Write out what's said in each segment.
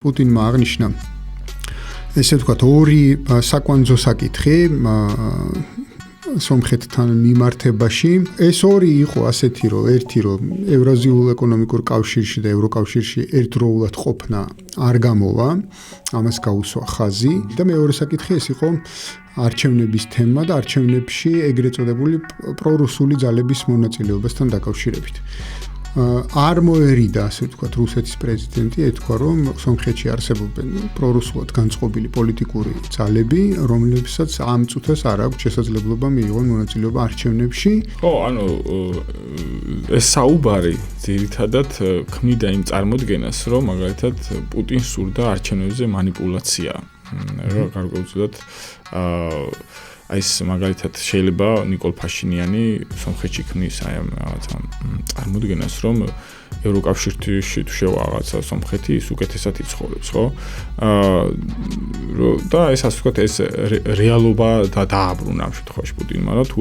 პუტინმა აღნიშნა ესე ვთქვათ ორი საკვანძო საკითხი სომხეთთან მიმართებაში. ეს ორი იყო ასეთი, რომ ერთი რომ ევრაზიულ ეკონომიკურ კავშირში და ევროკავშირში ერთდროულად ყოფნა არ გამოვა, ამას გაუსვა ხაზი და მეორე საკითხი ეს იყო არჩევნების თემა და არჩევნებში ეგრეთ წოდებული პრორუსული ძალების მონაწილეობასთან დაკავშირებით. არ მოერიდა, ასე ვთქვათ, რუსეთის პრეზიდენტი ეთქვა, რომ სომხეთში არსებობენ პრორუსულად განწყობილი პოლიტიკური ძალები, რომლებსაც ამ წუთას არ აქვს შესაძლებლობა მიიღონ მონაწილეობა არჩევნებში. ხო, ანუ ეს საუბარი ძირითადად ქმნიდა იმ წარმოდგენას, რომ მაგალითად პუტინს სურდა არჩევნებზე манипуляცია. რა გარკვეულწილად ეს მაგალითად შეიძლება ნიკოლ ფაშინიანი სომხეთში ქმნის აი ამ რაღაცა წარმოდგენას, რომ ევროკავშირში თუ შევა რაღაცა სომხეთი ის უკეთესად იცხოვრებს, ხო? და ეს ასე ვთქვათ, ეს რეალობა დააბრუნა ამ შემთხვევაში პუტინმა, რომ თუ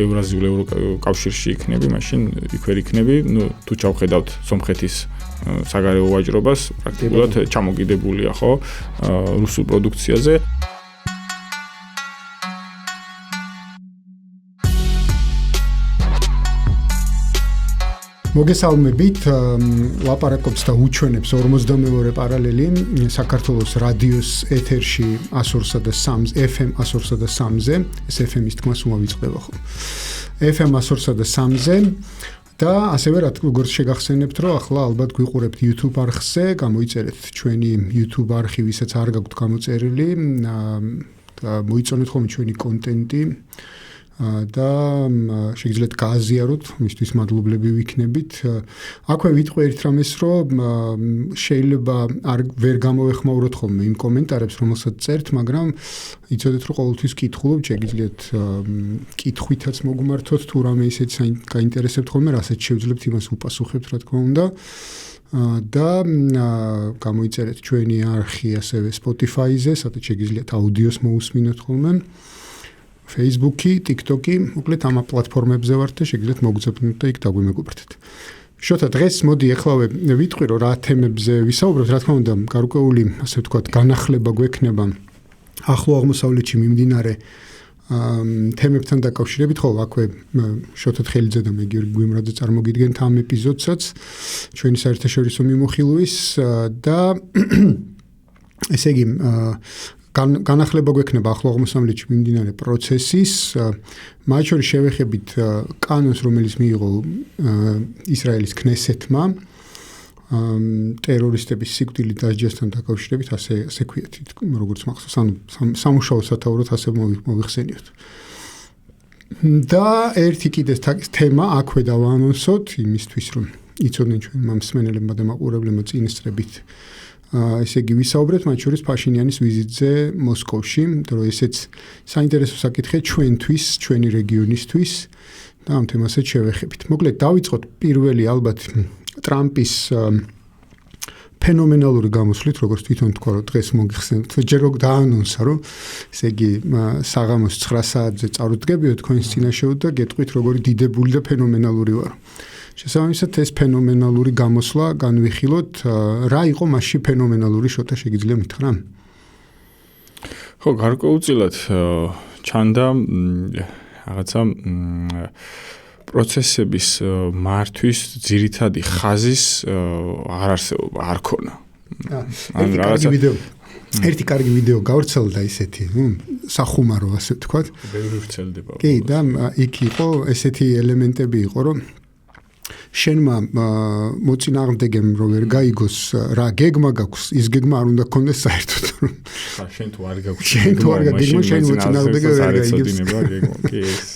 ევრაზიულ ევროკავშირში იქნები, მაშინ იქ ვერ იქნები, ნუ თუ ჩავხედავთ სომხეთის საგარეო ვაჭრობას, პრაქტიკულად ჩამოკიდებულია, ხო, რუსულ პროდუქციაზე. მოგესალმებით, ლაპარაკობს და უჩვენებს 42 პარალელი საქართველოს რადიოს ეთერში 103 FM 103-ზე, ეს FM-ის თქმას უმავიწყდება ხო. FM 103-ზე და ასევე როგორც შეგახსენებთ, რომ ახლა ალბათ გვიყურებთ YouTube არხზე, გამოიწერეთ ჩვენი YouTube არხი, ვისაც არ გაქვთ გამოწერილი და მოიწონეთ ხოლმე ჩვენი კონტენტი. და შეგიძლიათ გააზიაროთ, მისთვის მადლობლები ვიქნებით. აქვე ვიტყვი ერთ რამეს, რომ შეიძლება ვერ გამოვეხმაუროთ ხოლმე იმ კომენტარებს, რომელსაც წერთ, მაგრამ იცოდეთ, რომ ყოველთვის კითხულობ, შეგიძლიათ კითხვითაც მოგმართოთ, თუ რამე ისეთ გაინტერესებთ ხოლმე, რასაც შევძლებთ, იმას უპასუხებთ, რა თქმა უნდა. და გამოიწერეთ ჩვენი არხი ასევე Spotify-ზე, სადაც შეგიძლიათ აუდიოს მოусმინოთ ხოლმე. Facebook-ი, TikTok-ი, მოკლედ ამ პლატფორმებზე ვართ და შეგიძლიათ მოგზავნოთ და იქ დაგვიმეგობრდეთ. შოთა, დღეს მოდი ახლავე ვიტყვი, რომ რა თემებზე ვისაუბრებთ, რა თქმა უნდა, გარკვეული, ასე ვთქვათ, განახლება გვექნება ახლო აღმოსავლეთში მიმდინარე თემებთან დაკავშირებით, ხო, აქვე შოთა თხელიძე და მე გიორგი გვიმრაძე წარმოგიდგენთ ამ ეპიზოდსაც ჩვენი საერთაშორისო მიმოხილვის და ესე იგი განახლება გვექნება ახლო აღმოსავლეთში მიმდინარე პროცესის, მათ შორის შევეხებით კანონს, რომელიც მიიღო ისრაელის ქნესეთმა ტერორისტების სიკვდილით დასჯასთან დაკავშირებით, ასე ქვიათ, როგორც მახსოვს, ანუ სამუშაო სათაუროდ ასე მოვიხსენიოთ. და ერთი კიდე თემა აქვე დავაანონსოთ, იმისთვის რომ იცოდნენ ჩვენმა მსმენელებმა და მაყურებლებმა წინასწრებით. ესე იგი ვისაუბრეთ მათ შორის ფაშინიანის ვიზიტზე მოსკოვში, რომ ესეც საინტერესო საკითხია ჩვენთვის, ჩვენი რეგიონისთვის და ამ თემასაც შევეხებით. მოკლედ დავიწყოთ პირველი ალბათ ტრამპის ფენომენალური გამოსვლით, როგორც თვითონ თქვა, რომ დღეს მოგიხსენებთ, ჯერ რომ დაანონსა, რომ ესე იგი საღამოს 9 საათზე წარუდგებიო თქვენს წინაშე და გეტყვით, როგორი დიდებული და ფენომენალური ვარ. შესაბამისად ეს ფენომენალური გამოსვლა განვიხილოთ, რა იყო მასში ფენომენალური, შოთა შეგიძლია მითხრა? ხო, გარკვეულწილად ჩანდა რაღაცა პროცესების მართვის ძირითადი ხაზის არ არსებობა, არ ქონა. ერთი კარგი ვიდეო გავრცელდა ისეთი, სახუმარო ასე ვთქვათ. ბევრი ვრცელდება. კი, და იქ იყო ესეთი ელემენტები იყო, რომ შენმა მოწინააღმდეგემ რო ვერ გაიგოს რა გეგმა გაქვს, ის გეგმა არ უნდა გქონდეს საერთოდ. შენ თუ არ გაქვს გეგმა, შენ მოწინააღმდეგე ვერ გაიგებს.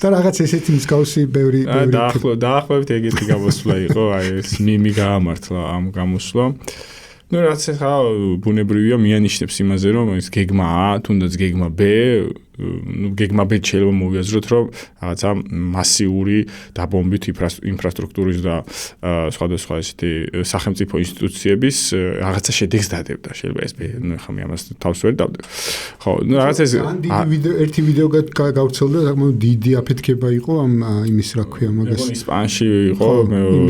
და რაღაც ესეთი მსგავსი ბევრი დაახლოებით ეგეთი გამოსვლა იყო, აი ეს მიმი გაამართლა ამ გამოსვლა. რაც ახლა ბუნებრივია მიანიშნებს იმაზე, რომ ეს გეგმა A, თუნდაც გეგმა B გეგმებით შეიძლება მოვიაზროთ, რომ რაღაცა მასიური დაბომბით ინფრასტრუქტურის და სხვადასხვა ესეთი სახელმწიფო ინსტიტუციების რაღაცა შედეგს დადებდა. შეიძლება ეს ხა მე ამას თავს ვერ დავდებ. ხო, რაღაცა ეს ერთი ვიდეო გავვრცელდა, საკმაოდ დიდი აფეთქება იყო ამ იმის რა ქვია მაგას. ისპანში იყო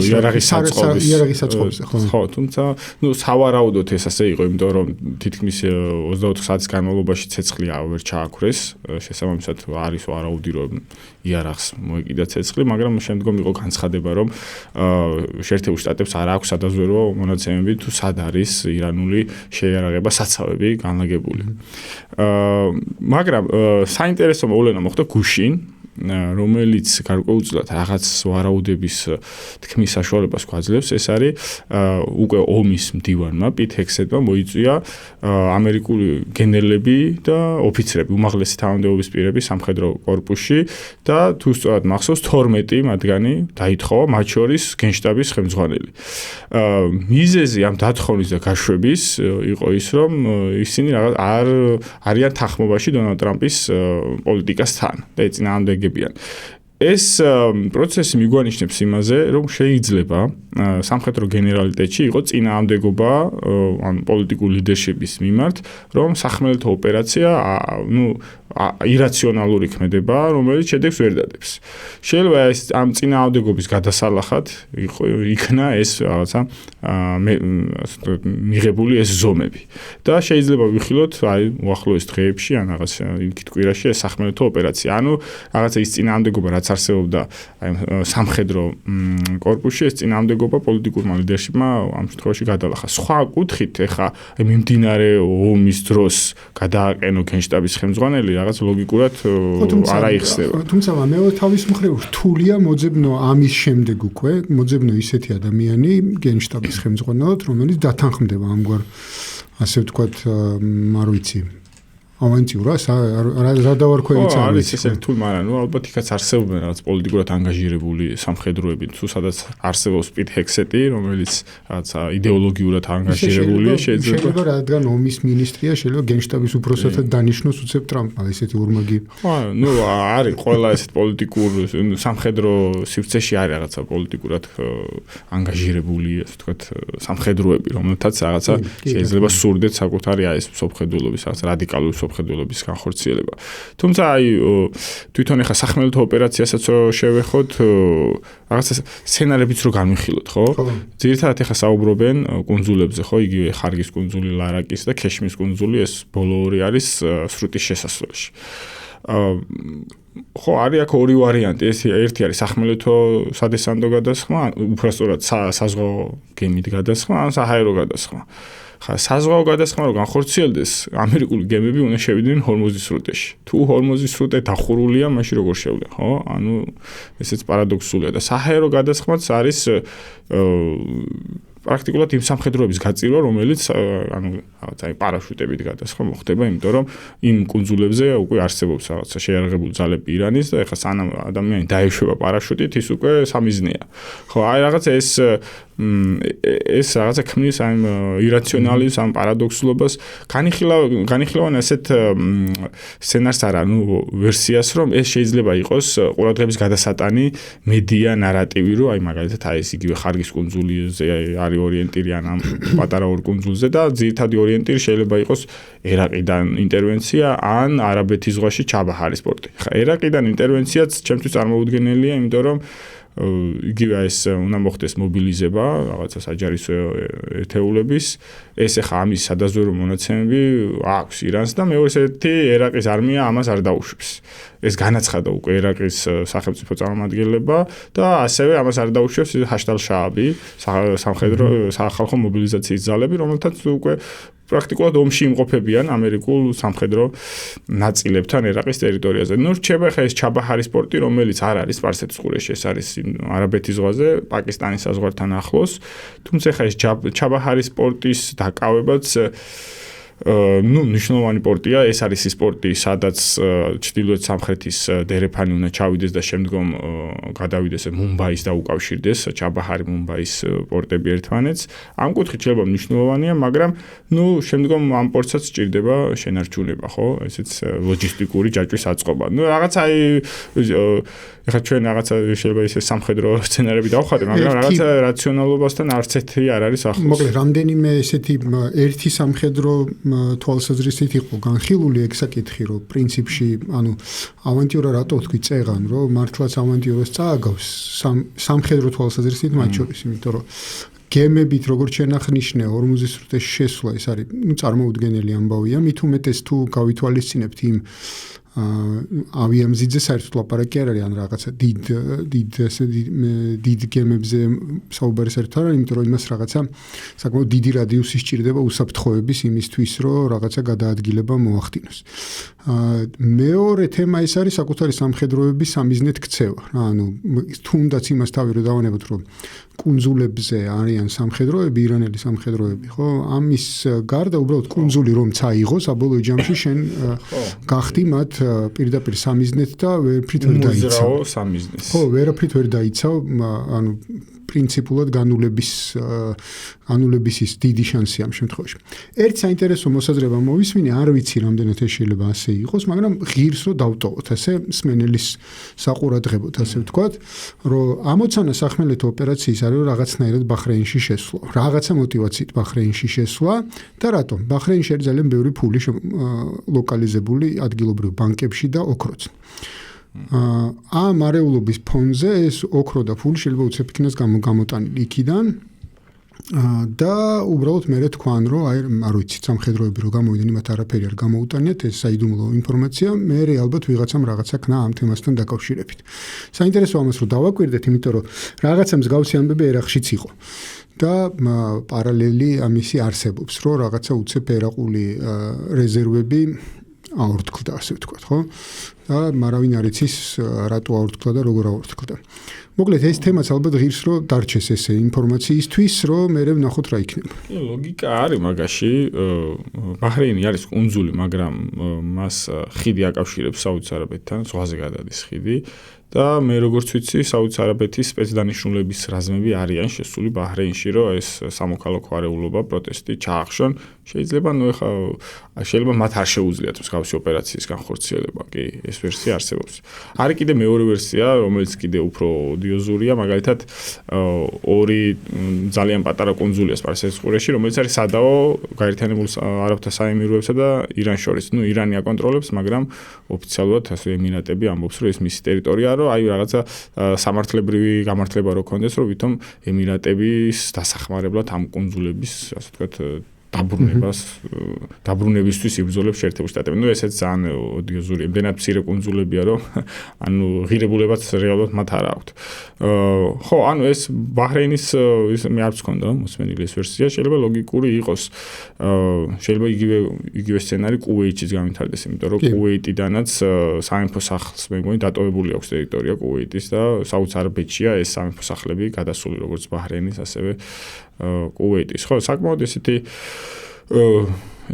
იარაღის საწყობზე, ხო, თუმცა სავარაუდოდ ეს ასე იყო, იმიტომ რომ თითქმის 24 საათის განმავლობაში ცეცხლი ვერ ჩააქრეს, შესაბამისად არის ვარაუდი რომ იარაღს მოეკიდა ცეცხლი, მაგრამ შემდგომ იყო განცხადება რომ შეერთებულ შტატებს არ აქვს სადაზვერვო მონაცემები თუ სად არის ირანული შეიარაღება საცავები განლაგებული. მაგრამ საინტერესო მოვლენა მოხდა გუშინ, რომელიც გარკვეულწილად რაღაც ვარაუდების თქმის საშუალებას გვაძლევს, ეს არის უკვე ომის მდივანმა პიტ ჰექსეტმა მოიწვია ამერიკული გენერლები და ოფიცრები, უმაღლესი თანამდებობის პირები სამხედრო კორპუსში და თუ სწორად მახსოვს 12 მათგანი დაითხოვა, მათ შორის გენშტაბის ხელმძღვანელი. მიზეზი ამ დათხოვნის და გაშვების იყო ის, რომ ისინი რაღაც არ არიან თანხმობაში დონალდ ტრამპის პოლიტიკასთან და ეწინააღმდეგებიან. ეს პროცესი მიგვანიშნებს იმაზე, რომ შეიძლება სამხედრო გენერალიტეტში იყო წინააღმდეგობა ან პოლიტიკურ ლიდერშიპის მიმართ, რომ სახმელეთო ოპერაცია ირაციონალური ქმედება, რომელიც შედეგს ვერ დადებს. შეიძლება ეს ამ წინააღმდეგობის გადასალახად იქნა ეს რაღაცა მიღებული ეს ზომები. და შეიძლება ვიხილოთ აი უახლოეს დღეებში ან რაღაც იქით კვირაში ეს სახმელეთო ოპერაცია. ანუ რაღაცა ის წინააღმდეგობა რაც არსებობდა აი სამხედრო კორპუსში, ეს წინააღმდეგობა პოლიტიკურმა ლიდერშიპმა ამ შემთხვევაში გადალახა. სხვა კუთხით ეხა მიმდინარე ომის დროს გადააყენო გენშტაბის ხელმძღვანელი რაღაც ლოგიკურად არ აიხსნება. თუმცა მეორე თავის მხრივ რთულია მოძებნო ამის შემდეგ უკვე, მოძებნო ისეთი ადამიანი გენშტაბის ხელმძღვანელად, რომელიც დათანხმდება ამგვარ ასე ვთქვათ, არ ვიცი, ავანტიურას რა დავარქვევიც არის ეს რთული, მაგრამ ალბათ იქაც არსებობენ რაღაც პოლიტიკურად ანგაჟირებული სამხედროები, თუ სადაც არსებობს პიტ ჰექსეტი, რომელიც რაღაცა იდეოლოგიურად ანგაჟირებულია, შეიძლება რადგან ომის მინისტრია, შეიძლება გენშტაბის უფროსად დანიშნოს უცებ ტრამპმა ესეთი ორმაგი. ხო, არის ყველა ესეთ პოლიტიკურ სამხედრო სივრცეში არის რაღაცა პოლიტიკურად ანგაჟირებული, ასე ვთქვათ, სამხედროები, რომელთაც რაღაცა შეიძლება სურდეთ საკუთარი ეს სოფხედულობის რაღაც რადიკალური ხედულობის განხორციელება. თუმცა აი თვითონ ახლა სახმელეთო ოპერაციასაც შევეხოთ, რაღაცა სცენარებიც რო განვიხილოთ, ხო? ძირითადად ახლა საუბრობენ კუნძულებზე, ხო? იგივე ხარგის კუნძული, ლარაკის და ქეშმის კუნძული, ეს ბოლო ორი არის სრუტის შესასვლელში. ხო, არის აქ ორი ვარიანტი. ერთი არის სახმელეთო სადესანტო გადასხმა, უბრალოდ საზღვაო გემით გადასხმა, ან საჰაერო გადასხმა. ხა საზღვაო გადასხმა რო განხორციელდეს, ამერიკული გემები უნდა შევიდნენ ჰორმუზის სრუტეში. თუ ჰორმუზის სრუტე დახურულია, მაშინ როგორ შევლენ, ხო? ანუ ესეც პარადოქსულია და საჰაერო გადასხმაც არის პრაქტიკულად იმ სამხედროების გაწირვა, რომელიც ანუ რაღაცა პარაშუტებით გადასხმა მოხდება, იმიტომ რომ იმ კუნძულებზე უკვე არსებობს რაღაცა შეიარაღებული ძალები ირანის და ეხლა სანამ ადამიანი დაეშვება პარაშუტით, ის უკვე სამიზნეა. ხო, აი რაღაცა ეს რაღაცა ქმნის ამ ირაციონალიზმს, ამ პარადოქსულობას, განიხილავენ ასეთ სცენარს არა, ვერსიას, რომ ეს შეიძლება იყოს ყურადღების გადასატანი მედია ნარატივი, რომ აი მაგალითად აი ეს იგივე ხარგის კუნძულიზე არის ორიენტირი ან ამ პატარა ორ კუნძულზე და ძირითადი ორიენტირი შეიძლება იყოს ერაყიდან ინტერვენცია ან არაბეთის ზღვაში ჩაბაჰარის პორტი. ხა ერაყიდან ინტერვენციაც ჩემთვის წარმოუდგენელია, იმიტომ რომ იგივე ეს უნდა მოხდეს მობილიზება რაღაცა საჯარისო ერთეულების, ეს ახლა ამის სადაზვერვო მონაცემები აქვს ირანს და მეორე ერთი ერაყის არმია ამას არ დაუშვებს. ეს განაცხადა უკვე ერაყის სახელმწიფო წარმომადგენლობა და ასევე ამას არ დაუშვებს ჰაშტალ-შააბი, სამხედრო სახალხო მობილიზაციის ძალები, რომელთაც უკვე პრაქტიკულად ომში იმყოფებიან ამერიკულ სამხედრო ნაწილებთან ერაყის ტერიტორიაზე. რჩება ხა ეს ჩაბაჰარის პორტი, რომელიც არ არის სპარსეთის ყურეში, ეს არის არაბეთის ზღვაზე, პაკისტანის საზღვართან ახლოს. თუმცა ხა ეს ჩაბაჰარის პორტის დაკავებაც ნიშნულოვანი პორტია, ეს არის ის პორტი, სადაც ჩრდილოეთ სამხრეთის დერეფანი უნდა ჩავიდეს და შემდგომ გადავიდეს მუმბაის და უკავშირდეს ჩაბაჰარი მუმბაის პორტები ერთმანეთს. ამ კუთხით შეიძლება მნიშვნელოვანია, მაგრამ შემდგომ ამ პორტსაც სჭირდება შენარჩუნება, ხო? ესეც ლოჯისტიკური ჯაჭვის აწყობა. რაღაცა ეხლა ჩვენ რაღაცა შეიძლება ისე სამხედრო სცენარები დავხატე, მაგრამ რაღაცა რაციონალობასთან არც ერთი არ არის ახლოს. მოკლედ, რამდენიმე ესეთი ერთი სამხედრო თვალსაზრისით იყო განხილული ეგ საკითხი, რომ პრინციპში, ავანტიურა რატო თქვი წეღან, რომ მართლაც ავანტიურას წააგავს სამხედრო თვალსაზრისით მათ შორის, იმიტომ რომ გემებით როგორც შენახნიშნე 40 სრუტეში შესვლა ეს არის, წარმოუდგენელი ამბავია, მით უმეტეს თუ გავითვალისწინებთ იმ ავიამზიდზე საერთოდ ლაპარაკი არ არის, ან რაღაცა დიდ გემებზე საუბარი საერთოდ არ არის, იმიტომ რომ იმას რაღაცა საკმაოდ დიდი რადიუსი სჭირდება უსაფრთხოების იმისთვის, რომ რაღაცა გადაადგილება მოახდინოს. მეორე თემა ეს არის საკუთარი სამხედროების სამიზნედ ქცევა. თუნდაც იმას თავი რომ დავანებოთ, რომ კუნძულებზე არიან სამხედროები, ირანელი სამხედროები, ხო? ამის გარდა უბრალოდ კუნძული რომ წაიღო, საბოლოო ჯამში შენ გახდი მათ პირდაპირ სამიზნედ და ვერაფრით ვერ დაიცავ. მოძრაო სამიზნეს. ხო, ვერაფრით ვერ დაიცავ, პრინციპულად განულების ის დიდი შანსი ამ შემთხვევაში. ერთ საინტერესო მოსაზრება მოვისმინე, არ ვიცი რამდენად ეს შეიძლება ასე იყოს, მაგრამ ღირს რომ დავტოვოთ, ასე მსმენელის საყურადღებოდ, ასე ვთქვათ, რომ ამოცანა სახმელეთო ოპერაციის არის რომ რაღაცნაირად ბაჰრეინში შესვლა. რაღაცა мотивაციით ბაჰრეინში შესვლა და რატომ? ბაჰრეინში არის ძალიან ბევრი ფული ლოკალიზებული ადგილობრივ ბანკებში და ოქროც. ამ არეულობის ფონზე ეს ოქრო და ფული შეიძლება უცებ იქნას გამოტანილი იქიდან და უბრალოდ მე თქვან რომ არ ვიცი სამხედროები რომ გამოვიდნენ იმათ არაფერი არ გამოუტანიათ ეს საიდუმლო ინფორმაცია მე ალბათ ვიღაცამ რაღაცა ქნა ამ თემასთან დაკავშირებით. საინტერესო ამას რომ დავაკვირდეთ, იმიტომ რომ რაღაცა მსგავსი ამბები ერაყშიც იყო. და პარალელი ამისი არსებობს, რომ რაღაცა უცებ ერაყული რეზერვები აორთქლდა, ასე ვთქვათ, ხო? და მარავინ არ იცის რატო აორთქლდა და როგორ აორთქლდა. მოკლედ ეს თემაც ალბათ ღირს რომ დარჩეს ესე ინფორმაციისთვის, რომ მე ვნახოთ რა იქნება. ლოგიკა არის მაგაში, ბაჰრეინი არის კუნძული, მაგრამ მას ხიდი აკავშირებს საუდის არაბეთთან, ზღვაზე გადადის ხიდი. და მე როგორც ვიცი, საუდის არაბეთის სპეცდანიშნულების რაზმები არიან შესული ბაჰრეინში, რომ ეს სამოქალაქო არეულობა პროტესტი ჩაახშონ. შეიძლება შეიძლება მათ არ შეუძლიათ მსგავსი ოპერაციის განხორციელება, კი, ეს ვერსია არსებობს. არის კიდე მეორე ვერსია, რომელიც კიდე უფრო ოდიოზურია, მაგალითად, ორი ძალიან პატარა კუნძულია სპარსეთის ყურეში, რომელიც არის სადაო გაერთიანებულ არაბთა საემიროებსა და ირანს შორის. ირანი აკონტროლებს, მაგრამ ოფიციალურად ასე ემინატები ამბობს, რომ ეს მისი ტერიტორიაა, რომ აი რაღაცა სამართლებრივი გამართლება რო ქონდეს, რომ ვითომ ემინატების დასახმარებლად ამ კუნძულების, ასე ვთქვათ, დაბრუნებისთვის იბრძოლებს შეერთებული შტატები. ესეც ძალიან ოდიოზური, ემდენად მცირე კუნძულებია, რომ ღირებულებაც რეალურად მათ არ აქვთ. ხო, ეს ბაჰრეინის მე არც მქონდა მოსმენილი ეს ვერსია, შეიძლება ლოგიკური იყოს. შეიძლება იგივე სცენარი კუვეიტშიც გამითარდეს, იმიტომ რომ კუვეიტიდანაც სამეფო სახლს მე მგონი დატოვებული აქვს ტერიტორია კუვეიტის და საუდის არაბეთშია ეს სამეფო სახლები გადასული როგორც ბაჰრეინის, ასევე კუვეიტის. ხო, საკმაოდ ესეთი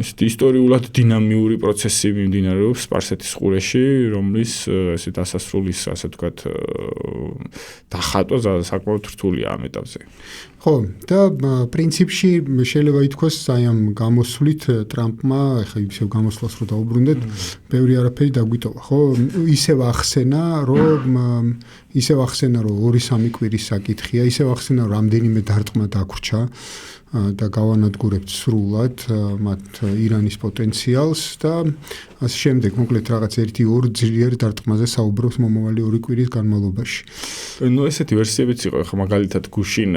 ისტორიულად დინამიური პროცესი მიმდინარეობს სპარსეთის ყურეში, რომლის ესეთ ასასრულის, ასე ვთქვათ, დახატვა საკმაოდ რთულია ამ ეტაპზე. ხო, და პრინციპში შეიძლება ითქვას, აი ამ გამოსვლით ტრამპმა, ეხლა ისევ გამოსვლას რო დაუბრუნდეთ, ბევრი არაფერი დაგვიტოვა, ხო? ისევ ახსენა, რომ 2-3 კვირის საკითხია, ისევ ახსენა, რომ რამდენიმე დარტყმა დაგვრჩა და გავანადგურებთ სრულად მათ ირანის პოტენციალს და ასე შემდეგ, მოკლედ რაღაც 1-2 ძლიერ დარტყმაზე საუბრობს მომავალი 2 კვირის განმავლობაში. ესეთი ვერსიებიც იყო, ხა მაგალითად გუშინ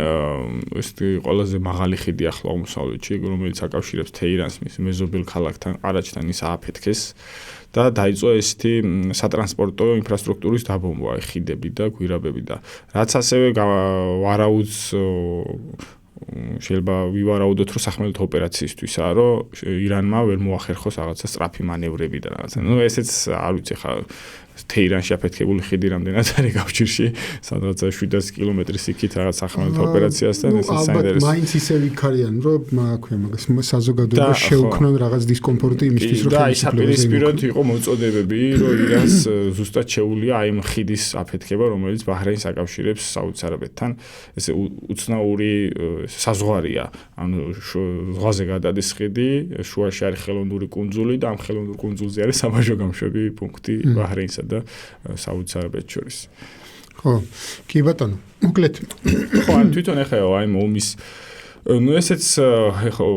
ესეთი ყველაზე მაღალი ხიდი ახლა აღმოსავლეთში, რომელიც აკავშირებს თეირანს მის მეზობელ ქალაქთან, ყარაჩთან ის ააფეთქეს და დაიწყო ესეთი სატრანსპორტო ინფრასტრუქტურის დაბომბვა, ხიდები და გვირაბები და რაც ასევე ვარაუდს შეიძლება ვივარაუდოთ, რომ სახმელეთო ოპერაციისთვისაა, რომ ირანმა ვერ მოახერხოს რაღაცა სწრაფი მანევრები და რაღაცა. ესეც არ ვიცი ხა თეირანში აფეთქებული ხიდი რამდენად არის კავშირში, სადღაც 700 კილომეტრის იქით რაღაც სახმელეთო ოპერაციასთან, ეს საინტერესო. ალბათ მაინც ისე ვიქარიან, რომ აქვე მაგას საზოგადოება შეუქმნან რაღაც დისკომფორტი იმისთვის, რომ და ის აპირისპიროდ იყო მოწოდებები, რომ ირანს ზუსტად შეუძლია აი ამ ხიდის აფეთქება, რომელიც ბაჰრეინს აკავშირებს საუდის არაბეთთან. ესე უცნაური საზღვარია, ანუ ზღვაზე გადადის ხიდი, შუაში არის ხელოვნური კუნძული და ამ ხელოვნურ კუნძულზე არის საბაჟო გამშვები პუნქტი ბაჰრეინსა და საუდის არაბეთს შორის. ხო, კი ბატონო, მოკლედ. ხო, ან თვითონ ახლა აი ომის ესეც ახლა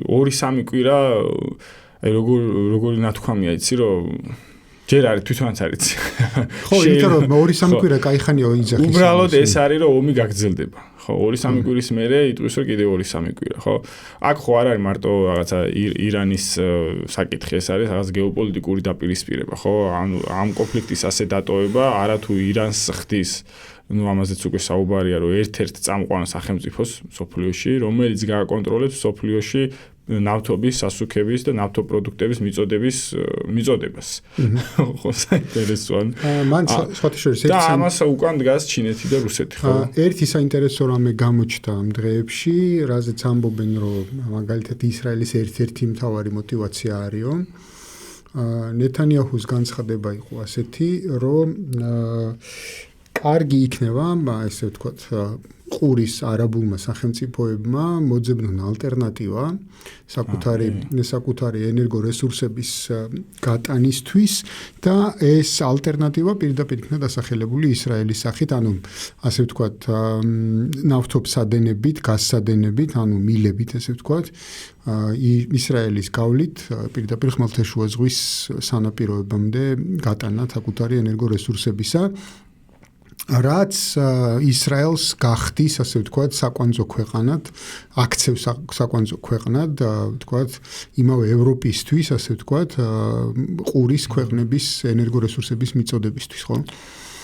2-3 კვირა აი როგორი ნათქვამია იცი რომ ჯერ არის თვითონაც არის. ხო, იმიტომ რომ 2-3 კვირა კაი ხანია იძახის. უბრალოდ ეს არის რომ ომი გაგრძელდება. ხო, 2-3 კვირის მერე იტყვის რომ კიდევ 2-3 კვირა, ხო? აქ ხო არ არის მარტო რაღაცა ირანის საკითხი, ეს არის რაღაც გეოპოლიტიკური დაპირისპირება, ხო? ანუ ამ კონფლიქტის ასე დატოვება არათუ ირანს ხდის ну ამაზეც უკვე საუბარია რომ ერთ-ერთ წამყვან სახელმწიფოს სოფლიოში, რომელიც გააკონტროლებს სოფლიოში ნავთობის, სასუქების და ნავთობპროდუქტების მიწოდებას. ხო, საინტერესოა. მან სხვათა შორის და ამას უკან დგას ჩინეთი და რუსეთი, ხო? ერთი საინტერესო რამე გამოჩნდა ამ დღეებში, რაზეც ამბობენ, რომ მაგალითად ისრაელის ერთ-ერთი მთავარი мотиваცია არისო. ნეთანიაჰუს განცხადება იყო ასეთი, რომ კარგი იქნება, ესე ვთქვათ, ყურის არაბულმა სახელმწიფოებმა მოძებნონ ალტერნატივა საკუთარი ენერგორესურსების გატანისთვის და ეს ალტერნატივა პირდაპირ იქნა დასახელებული ისრაელის სახით, ანუ ასე ვთქვათ, ნავთობსადენებით, გაზსადენებით, ანუ მილებით, ესე ვთქვათ, ისრაელის გავლით პირდაპირ ხმელთაშუა ზღვის სანაპიროებამდე გატანა საკუთარი ენერგორესურსებისა. რაც ისრაელს გახდის, ასე ვთქვათ, საკვანძო ქვეყანად, აქცევს საკვანძო ქვეყანად, ვთქვათ, იმავე ევროპისთვის, ასე ვთქვათ, ყურის ქვეყნების ენერგორესურსების მიწოდებისთვის, ხო?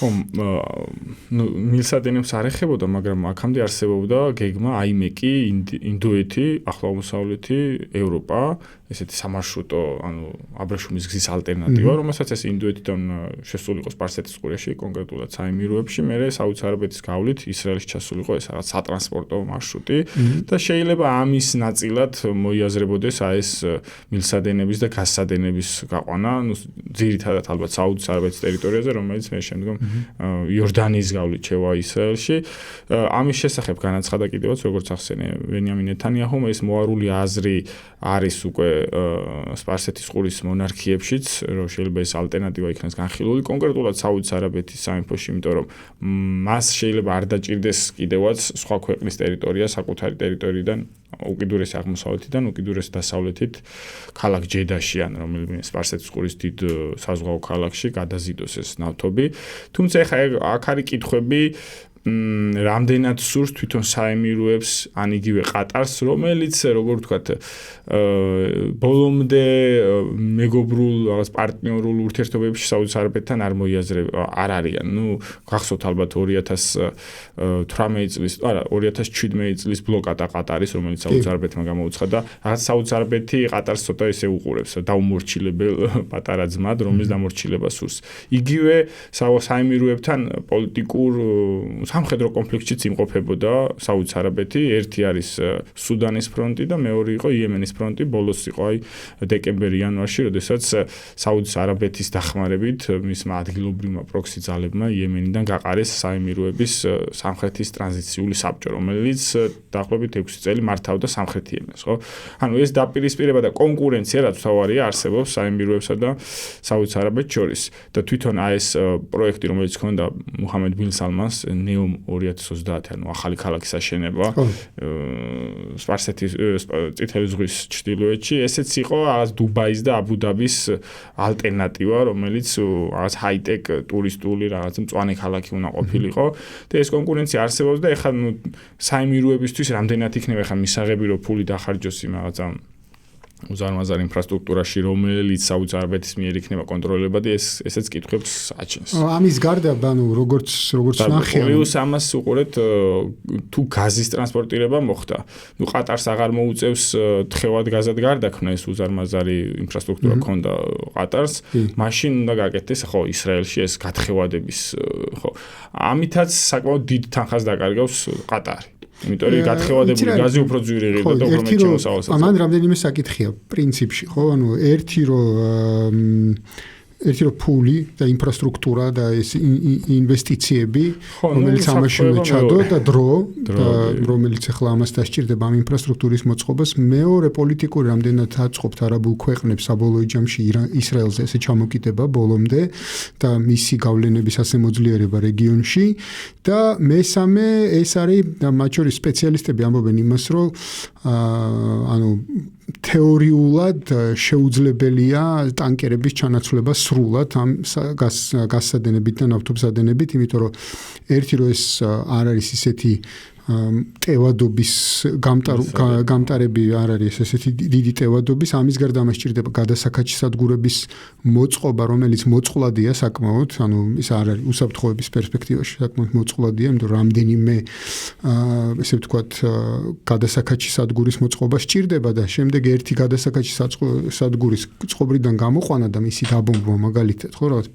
ხო, ну, მილსადენებს არ ეხებოდა, მაგრამ აქამდე არსებობდა გეგმა აიმეკი, ინდოეთი, ახლო-აღმოსავლეთი, ევროპა, ესეთი სამარშრუტო, ანუ აბრეშუმის გზის ალტერნატივა, რომელსაც ეს ინდოეთიდან შესულიყო სპარსეთის ყურეში, კონკრეტულად საიმიროებში, მერე საუდის არაბეთის გავლით ისრაელში ჩასულიყო ეს რაღაც სატრანსპორტო მარშრუტი და შეიძლება ამის ნაწილად მოიაზრებოდეს ეს მილსადენების და გაზსადენების გაყვანა, ну, ძირითადად ალბათ საუდის არაბეთის ტერიტორიაზე, რომელიც მე შემდგომ იორდანიის გავლით შევა ისრაელში. ამის შესახებ განაცხადა კიდევაც, როგორც ახსენე ბენიამინ ნეთანიაჰუმ, ეს მოარული აზრი არის უკვე სპარსეთის ყურის მონარქიებშიც, რომ შეიძლება ეს ალტერნატივა იქნას განხილული კონკრეტულად საუდის არაბეთის სამეფოში, იმიტომ რომ მას შეიძლება არ დაჭირდეს კიდევაც სხვა ქვეყნის ტერიტორია საკუთარი ტერიტორიიდან, უკიდურესი აღმოსავლეთიდან, უკიდურესი დასავლეთით, ქალაქ ჯედაშიან, რომელიც სპარსეთის ყურის დიდ საზღვაო ქალაქში გადაზიდოს ეს ნავთობი. თუმცა ახლა აქ არის კითხვები რამდენად სურს თვითონ საემიროებს ან იგივე ყატარს, რომელიც როგორ ვთქვათ, ბოლომდე მეგობრულ რაღაც პარტნიორულ ურთიერთობებში საუდის არაბეთთან არ არიან. Ну, გახსოვთ ალბათ 2018 წლის, არა, 2017 წლის ბლოკადა ყატარის, რომელიც საუდის არაბეთმა გამოუცხადა. რაღაც საუდის არაბეთი ყატარს ცოტა ესე უყურებს, დაუმორჩილებელ პატარა ძმად, რომელიც დამორჩილება სურს. იგივე საემიროებთან პოლიტიკურ სამხედრო კონფლიქტშიც იმყოფებოდა საუდის არაბეთი, ერთი არის სუდანის ფრონტი და მეორე იყო იემენის ფრონტი, ბოლოს იყო აი დეკემბერ-იანვარში, როდესაც საუდის არაბეთის დახმარებით მისმა ადგილობრივმა პროქსი ძალებმა იემენიდან გაყარეს საემიროების სამხრეთის ტრანზიციული საბჭო, რომელიც დაახლოებით 6 წელი მართავდა სამხრეთ იემენს, ხო? ანუ ეს დაპირისპირება და კონკურენცია, რაც თავარია, არსებობს საემიროებსა და საუდის არაბეთს შორის და თვითონ აი ეს პროექტი, რომელიც ჰქონდა მუჰამედ ბინ სალმანს, ნეომ 2030, ანუ ახალი ქალაქის აშენება სპარსეთის წითელი ზღვის ჩრდილოეთში, ესეც იყო რაღაც დუბაის და აბუ-დაბის ალტერნატივა, რომელიც რაღაც ჰაი-ტეკ ტურისტული რაღაც მწვანე ქალაქი უნდა ყოფილიყო და ეს კონკურენცია არსებობს და ეხლა საემიროებისთვის რამდენად იქნება ეხლა მისაღები, რომ ფული დახარჯოს იმ რაღაცა უზარმაზარ ინფრასტრუქტურაში, რომელიც საუზარმაზრის მიერ იქნება კონტროლებადი, ესეც კითხვებს აჩენს. ამის გარდა, როგორც ნახე, პლუს ამას უყურეთ, თუ გაზის ტრანსპორტირება მოხდა. ყატარს აღარ მოუწევს თხევად გაზად გარდაქმნა ეს უზარმაზარი ინფრასტრუქტურა ქონდა ყატარს, მაშინ უნდა გაკეთდეს ხო ისრაელში ეს გათხევადების ხო. ამითაც საკმაოდ დიდ თანხას დაკარგავს ყატარი. იმიტომ რომ გათხევადებული გაზი უფრო ძვირი ღირდა და უფრო მეტ შემოსავალს. ამან რამდენიმე საკითხია პრინციპში, ხო? ანუ ერთი რომ ფული და ინფრასტრუქტურა და ეს ინვესტიციები, რომელიც ამაში უნდა ჩადო და დრო, რომელიც ახლა ამას დასჭირდება ამ ინფრასტრუქტურის მოწყობას, მეორე პოლიტიკური რამდენად აწყობთ არაბულ ქვეყნებს საბოლოო ჯამში ისრაელზე ესე ჩამოკიდება ბოლომდე და მისი გავლენების ასე მოძლიერება რეგიონში და მესამე ეს არის მათ შორის სპეციალისტები ამბობენ იმას, რომ ანუ თეორიულად შეუძლებელია ტანკერების ჩანაცვლება სრულად ამ გასადენებით და ნავთობსადენებით, იმიტომ რომ ერთი რომ ეს არ არის ისეთი ტევადობის გამტარები არ არის ესეთი დიდი ტევადობის, ამის გარდა ამას სჭირდება გადასაქაჩი სადგურების მოწყობა, რომელიც მოწყვლადია საკმაოდ, ანუ ის არ არის უსაფრთხოების პერსპექტივაში საკმაოდ მოწყვლადია, იმიტომ რომ რამდენიმე ესე ვთქვათ გადასაქაჩი სადგურის მოწყობა სჭირდება და შემდეგ ერთი გადასაქაჩი სადგურის წყობრიდან გამოყვანა და მისი დაბომბვა მაგალითად, ხო, რაღაც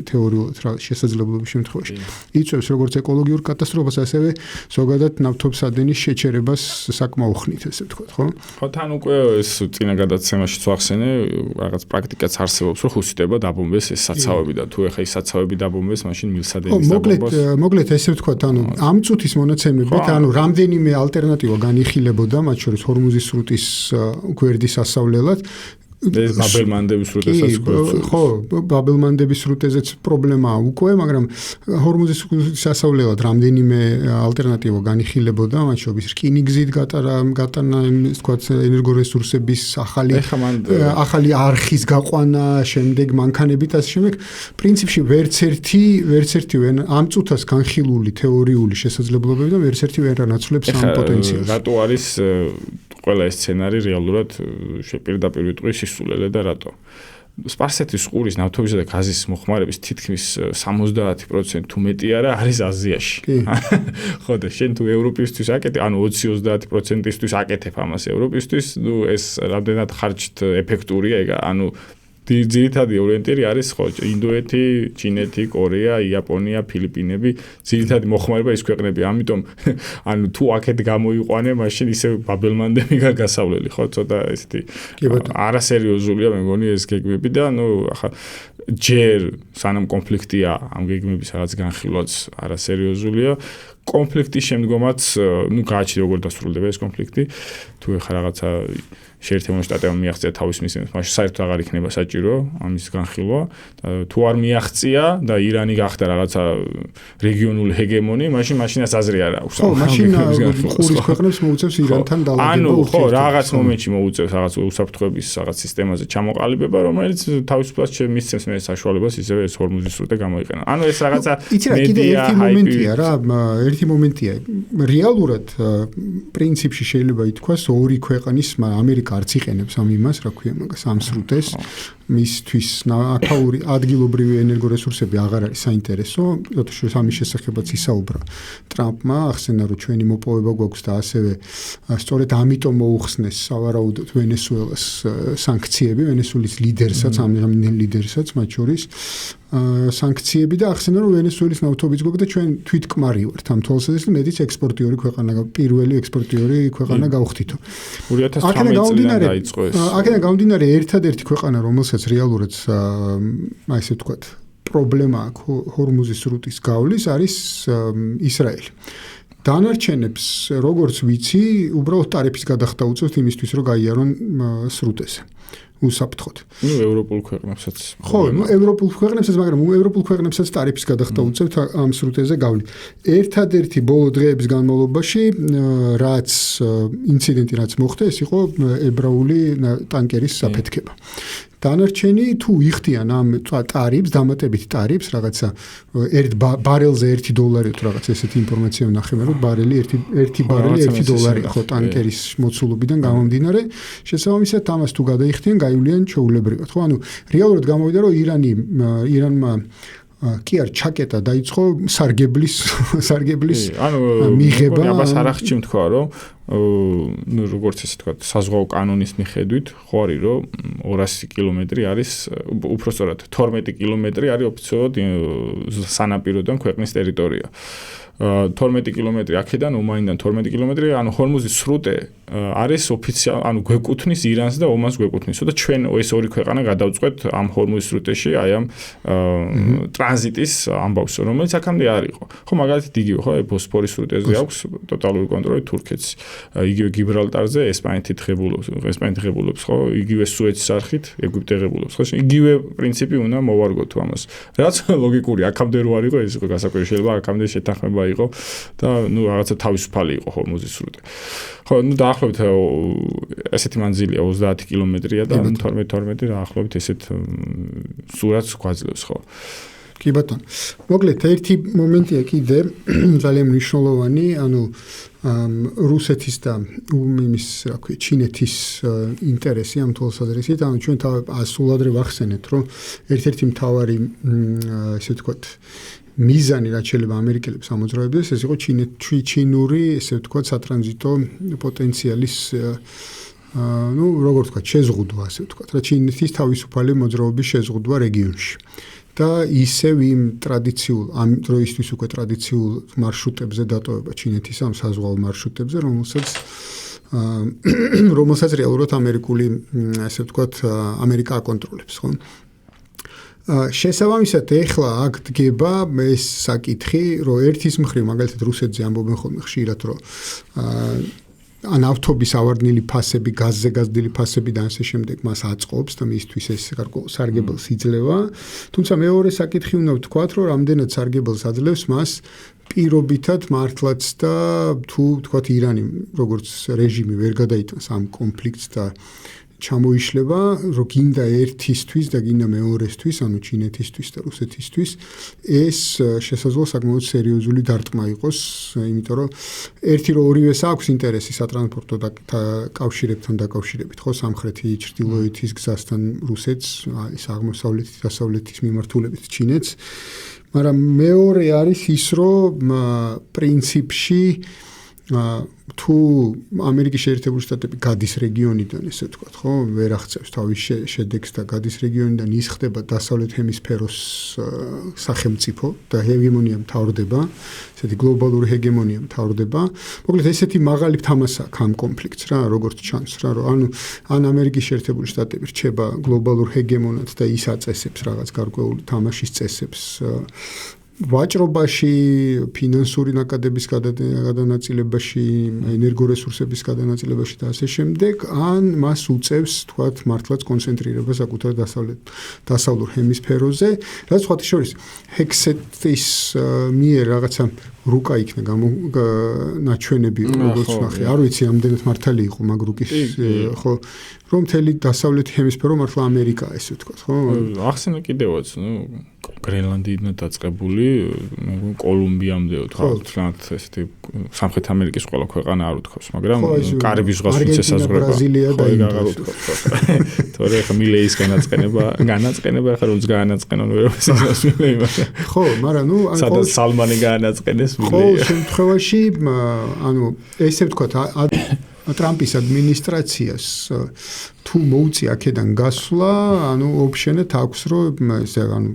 თეორიულად რა შესაძლებლობის შემთხვევაში იწვევს როგორც ეკოლოგიურ კატასტროფას, ასევე ზოგადად ნავთობსადენის შეჩერებას საკმაოდ ხნით, ესე ვთქვათ, ხო? ხო, თან უკვე ეს წინა გადაცემაში ვახსენე, რაღაც პრაქტიკაც არსებობს, რომ ხუსიტება დაბომბეს ეს საცავები და თუ ეხა ის საცავები დაბომბეს, მაშინ მილსადენის დაბომბას. მოკლედ ესე ვთქვათ, ანუ ამ წუთის მონაცემებით, ანუ რამდენიმე ალტერნატივა განიხილებოდა, მათ შორის ჰორმუზის სრუტის გვერდის ასავლელად. ეს ბაბელმანდების სრუტესაც ხო, ბაბელმანდების სრუტეზეც პრობლემაა უკვე, მაგრამ ჰორმუზის სასავლელად რამდენიმე ალტერნატივა განიხილებოდა, მათ შორის რკინიგზით გატანა, ვთქვათ, ენერგორესურსების ახალი არხის გაყვანა, შემდეგ მანქანებით ასე შემდეგ. პრინციპში ვერც ერთი ამ წუთას განხილული თეორიული შესაძლებლობები და ვერც ერთი ვერ ანაცვლებს ამ პოტენციალს. რატო არის ყველა ეს სცენარი რეალურად პირდაპირ ვიტყვი სისულელე და რატო? სპარსეთის ყურის ნავთობისა და გაზის მოხმარების თითქმის 70% თუ მეტი არა არის აზიაში. ხო და შენ თუ ევროპისთვის აკეთებ, ანუ 20-30%-ისთვის აკეთებ ამას ევროპისთვის, ნუ ეს რამდენად ხარჯთ ეფექტურია, ეგ ანუ ძირითადი ორიენტირი არის ხო ინდოეთი, ჩინეთი, კორეა, იაპონია, ფილიპინები, ძირითადი მოხმარება ის ქვეყნები. ამიტომ ანუ თუ აქეთ გამოიყვანე, მაშინ ისე ბაბელმანდები გასავლელი, ხო, ცოტა ესეთი არასერიოზულია მე მგონი ეს გეგმები და ნუ ახლა ჯერ სანამ კონფლიქტია ამ გეგმების რაღაც განხილვაც არასერიოზულია. კონფლიქტის შემდგომაც, ნუ გააჩნია როგორ დასრულდება ეს კონფლიქტი. თუ ეხლა რაღაცა შეერთებულ შტატებმა მიაღწია თავის მისიებს, მაშინ საერთოდ აღარ იქნება საჭირო ამის განხილვა. თუ არ მიაღწია და ირანი გახდა რაღაცა რეგიონული ჰეგემონი, მაშინაც აზრი არ აქვს. ხო, მაშინ ყურის ქვეყნებს მოუწევს ირანთან დალაგება. ანუ ხო, რაღაც მომენტში მოუწევს რაღაც უსაფრთხოების რაღაც სისტემაზე ჩამოყალიბება, რომელიც თავისუფლად მისცემს მე საშუალებას ისევე ეს ჰორმუზის სრუტე გამოიყენა. ანუ ეს რაღაცა მედია ჰაიპი რა, ერთი მომენტია. რეალურად პრინციპში შეიძლება ითქვას ორი ქვეყნის, ამერიკა არც იყენებს ამ იმას, რა ქვია მაგას, ამ სრუტეს. მისთვის აქაური ადგილობრივი ენერგორესურსები აღარ არის საინტერესო, რადგან ამის შესახებაც ისაუბრა ტრამპმა, ახსენა რომ ჩვენი მოპოვება გვაქვს და ასევე სწორედ ამიტომ მოუხსნეს სავარაუდოდ ვენესუელას სანქციები, ვენესუელის ლიდერსაც, ამერიკელ ლიდერსაც მათ შორის სანქციები და ახსენა რომ ვენესუელის ნავთობის გვაქვს და ჩვენ თვითკმარი ვართ ამ თვალსაზრისით, მეტიც ექსპორტიორი ქვეყანა, პირველი ექსპორტიორი ქვეყანა გავხდითო. 2018 წლიდან დაიწყო ეს. აქედან გამომდინარე ერთადერთი ქვეყანა, რომელსაც რეალურად აი ესე ვთქვათ, პრობლემა აქვს ჰორმუზის სრუტის გავლის, არის ისრაელი. დანარჩენებს, როგორც ვიცი, უბრალოდ ტარიფის გადახდა უწევთ იმისთვის, რომ გაიარონ სრუტეზე. უსაფრთხოდ. ნუ ევროპულ ქვეყნებსაც. ხო, ევროპულ ქვეყნებსაც, მაგრამ ევროპულ ქვეყნებსაც ტარიფის გადახდა უწევთ ამ სრუტეზე გავლით. ერთადერთი ბოლო დღეების განმავლობაში, რაც ინციდენტი რაც მოხდა, ეს იყო ებრაული ტანკერის საფეთქება. დანარჩენი თუ იხდიან ამ ტარიფს, დამატებით ტარიფს, რაღაცა ერთ ბარელზე $1 თუ რაღაც ესეთი ინფორმაცია ვნახე, რომ ბარელი 1 ბარელი $1 ხო ტანკერის მოცულობიდან გამომდინარე, შესაბამისად ამას თუ გადაიხდიან, გაივლიან ჩვეულებრივად, ხო? ანუ რეალურად გამოვიდა, რომ ირანმა კი არ ჩაკეტა დაიწყო სარგებლის მიღება. ამას არ აღჭი თქვა, რომ ну როგორც ესე თქვა, საზღვაო კანონის მიხედვით, ხო არის, რომ 200 კილომეტრი არის, უпростоრად 12 კილომეტრი არის ოფიციალურად სანაპიროდან ქვეყნის ტერიტორია. 12 კილომეტრი აქედან ომანიდან 12 კილომეტრი, ანუ ჰორმუზის სრუტე არის ოფიციალ, ანუ გვეკუთვნის ირანს და ომანს გვეკუთვნის. და ჩვენ ეს ორი ქვეყანა გადავწყვეთ ამ ჰორმუზის სრუტეში, აი ამ ტრანზიტის ამბავს, რომელიც აქამდე არ იყო. ხო, მაგალითად იგივე, ხო, ბოსფორის სრუტეზე აქვს ტოტალური კონტროლი თურქეთს. იგივე გიბრალტარზე ესპანეთი ღებულობს, ხო? იგივე სუეცის არხით ეგვიპტე ღებულობს, ხო? იგივე პრინციპი უნდა მოვარგოთ ამას. რაც ლოგიკური, აქამდე რო არ იყო, ეს იყო გასაკვირი, შეიძლება აქამდე შეთანხმება იყო და ნუ რაღაცა თავისუფალი იყო ჰორმუზის სრუტე. ხო, ნუ დაახლოებით ესეთი მანძილია 30 კილომეტრია და 12 დაახლოებით ესეთ სურათს გვაძლევს, ხო? კი ბატონო. მოკლედ ერთი მომენტია კიდე ძალიან მნიშვნელოვანი, ანუ რუსეთის და იმის, რა ქვია, ჩინეთის ინტერესი ამ თვალსაზრისით, ანუ ჩვენ სულადრე ვახსენეთ, რომ ერთ-ერთი მთავარი, ესე ვთქვათ, მიზანი რაც შეიძლება ამერიკელებს ამოძრავებდეს, ეს იყო ჩინური, ესე ვთქვათ, სატრანზიტო პოტენციალის ну, როგორც ვთქვათ, შეზღუდვა, ასე ვთქვათ, რა ჩინეთის თავისუფალი მოძრაობის შეზღუდვა რეგიონში. და ისევ იმ ტრადიციულ, ამ დროისთვის უკვე ტრადიციულ მარშრუტებზე დატოვება ჩინეთის ამ საზღვაო მარშრუტებზე, რომელსაც რეალურად ამერიკული, ასე ვთქვათ, ამერიკა აკონტროლებს, ხო? შესაბამისად, ეხლა აქ დგება ეს საკითხი, რომ ერთის მხრივ, მაგალითად რუსეთზე ამბობენ ხოლმე ხშირად, რომ ან ავტობის ავარდნილი ფასები, გაზზე გაზრდილი ფასები და ასე შემდეგ მას აწყობს და მისთვის ეს სარგებელს იძლევა. თუმცა მეორე საკითხი უნდა ვთქვათ, რომ რამდენად სარგებელს აძლევს მას პირობითად მართლაც და თუ ვთქვათ ირანი როგორც რეჟიმი ვერ გადაიტანს ამ კონფლიქტს და ჩამოიშლება, რომ გინდა ერთისთვის და გინდა მეორესთვის, ანუ ჩინეთისთვის და რუსეთისთვის, ეს შესაძლოა საკმაოდ სერიოზული დარტყმა იყოს, იმიტომ რომ ერთი რომ ორივეს აქვს ინტერესი სატრანსპორტო კავშირებთან დაკავშირებით, ხო, სამხრეთი ჩრდილოეთის გზასთან რუსეთს, ის აღმოსავლეთის დასავლეთის მიმართულებით ჩინეთს, მაგრამ მეორე არის ის, რომ პრინციპში თუ ამერიკის შეერთებული შტატები გადის რეგიონიდან, ესე ვთქვათ, ხო, ვერ აღწევს თავის შედეგს და გადის რეგიონიდან, ის ხდება დასავლეთ ჰემისფეროს სახელმწიფო და ჰეგემონია მთავრდება, ესეთი გლობალური ჰეგემონია მთავრდება. მოკლედ ესეთი მაღალი თამასა აქვს ამ კონფლიქტს რა, როგორც ჩანს რა, რომ ან ამერიკის შეერთებული შტატები რჩება გლობალურ ჰეგემონად და ის აწესებს რაღაც გარკვეული თამაშის წესებს ვაჭრობაში, ფინანსური ნაკადების გადანაწილებაში, ენერგორესურსების გადანაწილებაში და ასე შემდეგ, ან მას უწევს, თქვათ, მართლაც კონცენტრირება საკუთარ დასავლურ ჰემისფეროზე, რაც სხვათა შორის ჰექსეთის მიერ რაღაცა რუკა იქნა ნაჩვენები, როგორც ნახე. არ ვიცი, ამდენად მართალი იყო მაგ რუკის, ხო, რომ მთელი დასავლეთი ჰემისფერო მართლა ამერიკაა, ესე ვთქვათ, ხო? ახსენე კიდევაც, გრენლანდიიდან დაწყებული, კოლუმბიამდე თქვათ, ესეთი სამხრეთ ამერიკის ყველა ქვეყანა არ უთქვავს, მაგრამ კარიბის ზღვას შესაზღვრება. ბრაზილია და ინდია. თორე ხა მილეის განაწყენება, ხა რომს განაწყენონ ვერ მოსასწრება. ხო, მაგრამ ნუ ან სადაც სალმანი განაწყენეს მილეი. ხო, შემთხვევაში, ანუ ესე ვთქვათ, ტრამპის ადმინისტრაციას თუ მოუწია აქედან გასვლა, ანუ ოფშენეთ აქვს, რომ ესე ანუ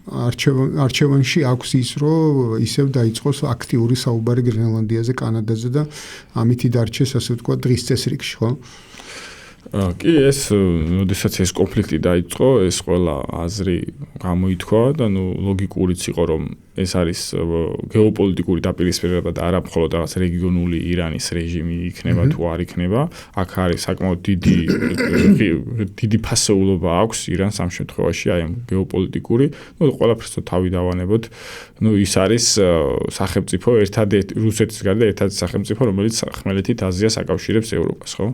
არჩევანში აქვს ის, რომ ისევ დაიწყოს აქტიური საუბარი გრენლანდიაზე, კანადაზე და ამით დარჩეს, ასე ვთქვათ, დღის წესრიგში, ხო? კი, ეს, როდესაც ეს კონფლიქტი დაიწყო, ეს ყველა აზრი გამოითქვა და ნუ ლოგიკურიც იყო, რომ ეს არის გეოპოლიტიკური დაპირისპირება და არა მხოლოდ რაღაც რეგიონული ირანის რეჟიმი იქნება თუ არ იქნება. აქ არის საკმაოდ დიდი ფასეულობა აქვს ირანს ამ შემთხვევაში, აი ამ გეოპოლიტიკური, ყველაფერს თავი დავანებოთ. ის არის სახელმწიფო ერთადერთი რუსეთის გარდა ერთადერთი სახელმწიფო, რომელიც ხმელეთით აზიას აკავშირებს ევროპას, ხო?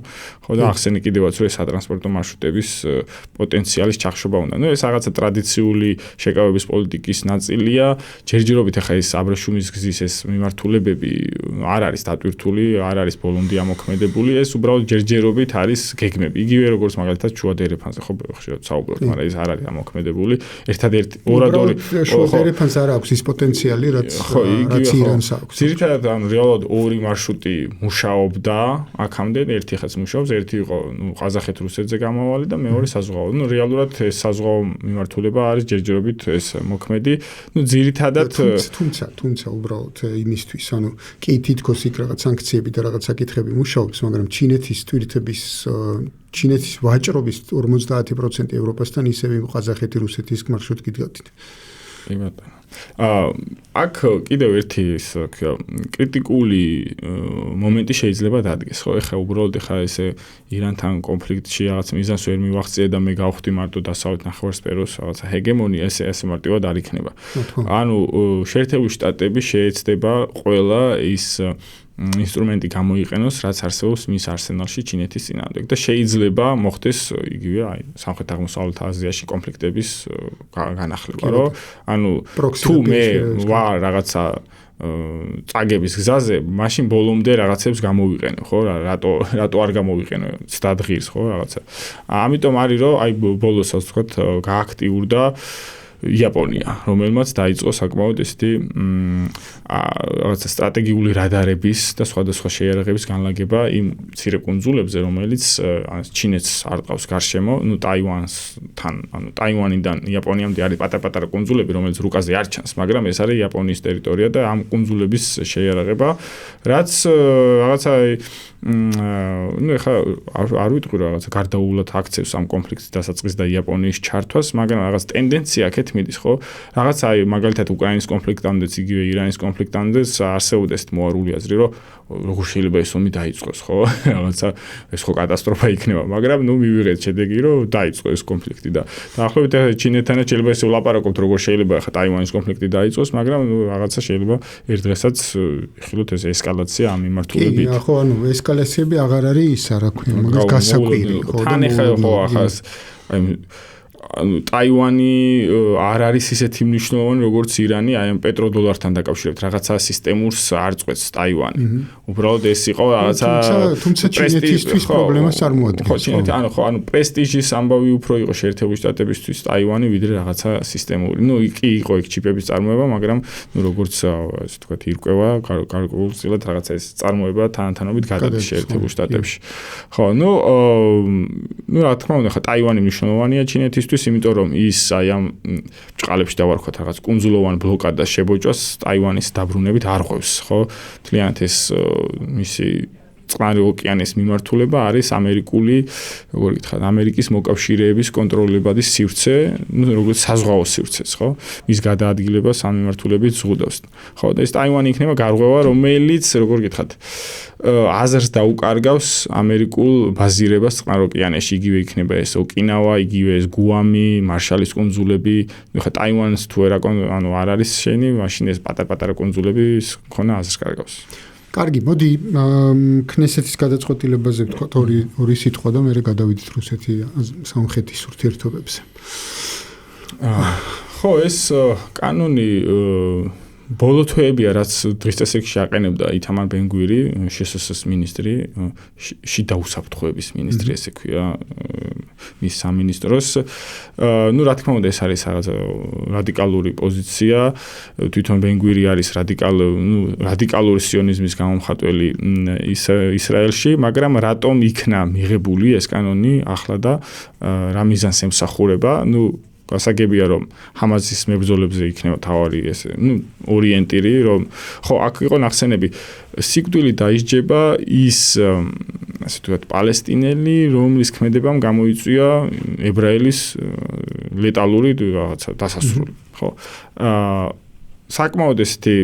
ხო და ახსენე კიდევაც რომ ეს სატრანსპორტო მარშრუტების პოტენციალის ჩახშობა უნდა. ეს რაღაცა ტრადიციული შეკავების პოლიტიკის ნაწილია. ჯერჯერობით ახლა ეს აბრეშუმის გზის ეს მიმართულებები არ არის დატვირთული, არ არის ბოლომდე ამოქმედებული, ეს უბრალოდ ჯერჯერობით არის გეგმები. იგივე როგორც მაგალითად შუადერეფანზე ხო ხშირად საუბრობთ, მაგრამ ეს არ არის ამოქმედებული. ერთადერთი ორადორი შუადერეფანს არ აქვს ის პოტენციალი, რაც ირანს აქვს. ძირითადად ანუ რეალურად ორი მარშრუტი მუშაობდა აქამდე, ერთი ხაც მუშაობს, ერთი იყო ყაზახეთ-რუსეთზე გამავალი და მეორე საზღვაო. რეალურად ეს საზღვაო მიმართულება არის ჯერჯერობით ეს მოქმედი. ძირითადად თუმცა უბრალოდ იმისთვის, ანუ კი თითქოს იქ რაღაც სანქციები და რაღაც საკითხები მუშაობს, მაგრამ ჩინეთის ვაჭრობის 50% ევროპასთან ისევე ყაზახეთი-რუსეთის მარშრუტი გიდგათ. აქ კიდევ ერთი კრიტიკული მომენტი შეიძლება დადგეს, ხო? ეხლა უბრალოდ ესე ირანთან კონფლიქტში რაღაც მიზანს ვერ მივახციე და მე გავხდი მარტო დასავლეთ ნახევარსფეროს რაღაცა ჰეგემონია, ესე მარტივად არ იქნება. ანუ შეერთებული შტატები შეეცდება ყველა ის ინსტრუმენტი გამოიყენოს, რაც არსებობს მის არსენალში ჩინეთის წინააღმდეგ და შეიძლება მოხდეს იგივე აი სამხრეთ-აღმოსავლეთ აზიაში კონფლიქტების განახლება, რომ ანუ თუ მე ვარ რაღაცა წაგების გზაზე, მაშინ ბოლომდე რაღაცებს გამოვიყენე, ხო? რატო არ გამოვიყენე? ცდად ღირს, ხო, რაღაცა. ამიტომ არის რომ აი ბოლოსაც ვთქვათ გააქტიურდა იაპონია, რომელმაც დაიწყო საკმაოდ ესეთი რაღაცა სტრატეგიული რადარების და სხვადასხვა შეიარაღების განლაგება იმ მცირე კუნძულებზე, რომელიც ჩინეთს არ ყავს გარშემო, ტაივანსთან, ანუ ტაივანიდან იაპონიამდე არის პატარ-პატარა კუნძულები, რომელიც რუკაზე არ ჩანს, მაგრამ ეს არის იაპონიის ტერიტორია და ამ კუნძულების შეიარაღება, რაც რაღაცა ეხლა არ ვიტყვი რომ რაღაცა გარდაუვლად აქცევს ამ კონფლიქტის დასაწყისს და იაპონიის ჩართვას, მაგრამ რაღაც ტენდენცია აქეთ მიდის, ხო? რაღაც აი მაგალითად უკრაინის კონფლიქტამდეც იგივე ირანის კონფლიქტამდეც არსებობდა ეს მოარული აზრი, რომ როგორ შეიძლება ეს ომი დაიწყოს, ხო? რაღაცა ეს ხო კატასტროფა იქნება, მაგრამ მივიღეთ შედეგი, რომ დაიწყო ეს კონფლიქტი და დაახლოებით ჩინეთთანაც შეიძლება ესე ვლაპარაკობთ, როგორ შეიძლება ახლა ტაივანის конфликти დაიწყოს, მაგრამ რაღაცა შეიძლება ერთ დღესაც ეხილოთ ეს ესკალაცია ამ მიმართულებით. კი, ხო, ანუ ესკალაციები აღარ არის ის, რა ქვია, მაგას გასაკვირი, ხო? თან ახლა ხო ახას აი ანუ ტაივანი არ არის ისეთი მნიშვნელოვანი როგორც ირანი, აი ამ პეტროდოლართან დაკავშირებით რაღაცა სისტემურს არ წყვეტს ტაივანი. უბრალოდ ეს იყო რაღაცა თუმცა ჩინეთისთვის პრობლემას წარმოადგენს. ხო, ანუ პრესტიჟის ამბავი უფრო იყო შეერთებული შტატებისთვის ტაივანი, ვიდრე რაღაცა სისტემური. კი იყო იქ ჩიპების წარმოება, მაგრამ როგორც ასე ვთქვათ, ირკვევა გარკვეულწილად რაღაცა ეს წარმოება თანათანობით გადადის შეერთებულ შტატებში. ხო, რა თქმა უნდა, ხა ტაივანი მნიშვნელოვანია ჩინეთისთვის, იმიტომ რომ ის აი ამ ჭყალებში დავარქვათ რაღაც კუნძულოვან ბლოკადას შებოჭვას ტაივანის დაბრუნებით არ ღვევს, ხო? თლიანად ეს მისი წყნარი ოკეანის მიმართულება არის ამერიკული, როგორ გითხრათ, ამერიკის მოკავშირეების კონტროლებადი სივრცე, როგორც საზღვაო სივრცეც, ხო? მის გადაადგილებას ამ მიმართულებით ზღუდავს. ხო, და ეს ტაივანი იქნება გარღვევა, რომელიც, როგორ გითხრათ, აზრს დაუკარგავს ამერიკულ ბაზირებას წყნარ ოკეანეში, იგივე იქნება ეს ოკინავა, იგივე ეს გუამი, მარშალის კუნძულები, ხა ტაივანს თუ ანუ არ არის შენი, მაშინ ეს პატარ-პატარა კუნძულები ხონა აზრს კარგავს. კარგი, მოდი ქნესეთის გადაწყვეტილებაზე ვთქვათ ორი სიტყვა და მერე გადავიდეთ რუსეთი-სამხრეთის ურთიერთობებზე. ხო, ეს კანონი ბოლო თვეებია, რაც დღის წესრიგში აყენებდა ითამარ ბენგვირი, შსს მინისტრი, შიდა უსაფრთხოების მინისტრი, ესე ქვია, მის სამინისტროს. რა თქმა უნდა, ეს არის რადიკალური პოზიცია. თვითონ ბენგვირი არის რადიკალური სიონიზმის გამომხატველი ისრაელში, მაგრამ რატომ იქნა მიღებული ეს კანონი ახლა და რა მიზანს ემსახურება? გასაგებია რომ ჰამასის მებრძოლებზე იქნება თავარი ესე ორიენტირი რომ ხო აქ იყო ნახსენები სიკვდილი დაისჯება ის ასე ვთქვათ პალესტინელი რომლის ქმედებამ გამოიწვია ებრაელის ლეტალური რაღაცა დასასრული ხო საკმაოდ ესეთი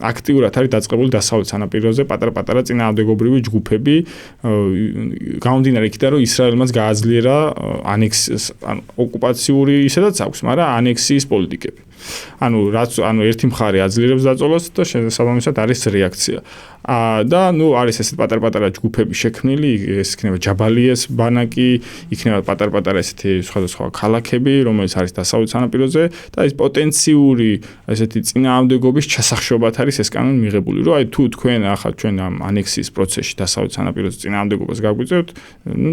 აქტიურად არის დაწყებული დასავლეთ სანაპიროზე პატარ-პატარა წინააღმდეგობრივი ჯგუფები, გამომდინარე იქიდან, რომ ისრაელმაც გააძლიერა ოკუპაციური ისედაც აქვს, მაგრამ ანექსიის პოლიტიკები. ანუ ერთი მხარე აძლიერებს დაწოლას და შესაბამისად არის რეაქცია. და არის ესეთ პატარ-პატარა ჯგუფები შექმნილი, ეს იქნება ჯაბალიეს ბანაკი, იქნება პატარ-პატარა ესეთი სხვადასხვა ქალაქები, რომელიც არის დასავლეთ სანაპიროზე და ეს პოტენციური ესეთი წინააღმდეგობის ჩასახშობად არის ეს კანონი მიღებული, რომ თუ თქვენ ახლა ჩვენ ამ ანექსიის პროცესში დასავლეთ სანაპიროზე წინააღმდეგობას გაგვიწევთ,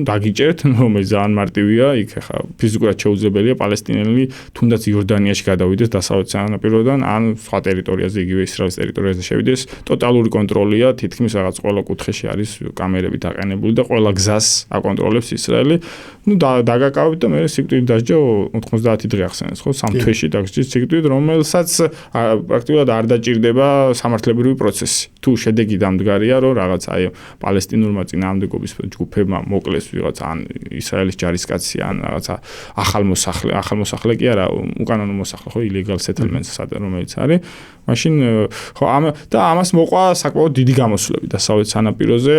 დაგიჭერთ, რომელიც ძალიან მარტივია, იქ ახლა ფიზიკურად შეუძლებელია პალესტინელი თუნდაც იორდანიაში გადავიდეს დასავლეთ სანაპიროდან, ან სხვა ტერიტორიაზე, იგივე ისრაელის ტერიტორიაზე შევიდეს, ტოტალური კონტროლია, თითქმის რაღაც ყველა კუთხეში არის კამერები დაყენებული და ყველა გზას აკონტროლებს ისრაელი. დაგაკავებთ და მე სიკვდილით დასჯა 90 დღე ახსენეს, ხო? 3 თვეში დაგჭირს სიკვდილით, რომელსაც პრაქტიკულად არ დაჭირდება სამართლებრივი პროცესი. თუ შედეგი დამდგარია, რომ რაღაც აი პალესტინურმა წინააღმდეგობის ჯგუფებმა მოკლეს ვიღაც ან ისრაელის ჯარისკაცი ან რაღაცა ახალ მოსახლე კი არა, უკანონო მოსახლე, ხო, illegal settlements რომელიც არის. მაშინ ხო და ამას მოყვა საკმაოდ დიდი გამოსვლები დასავლეთ სანაპიროზე,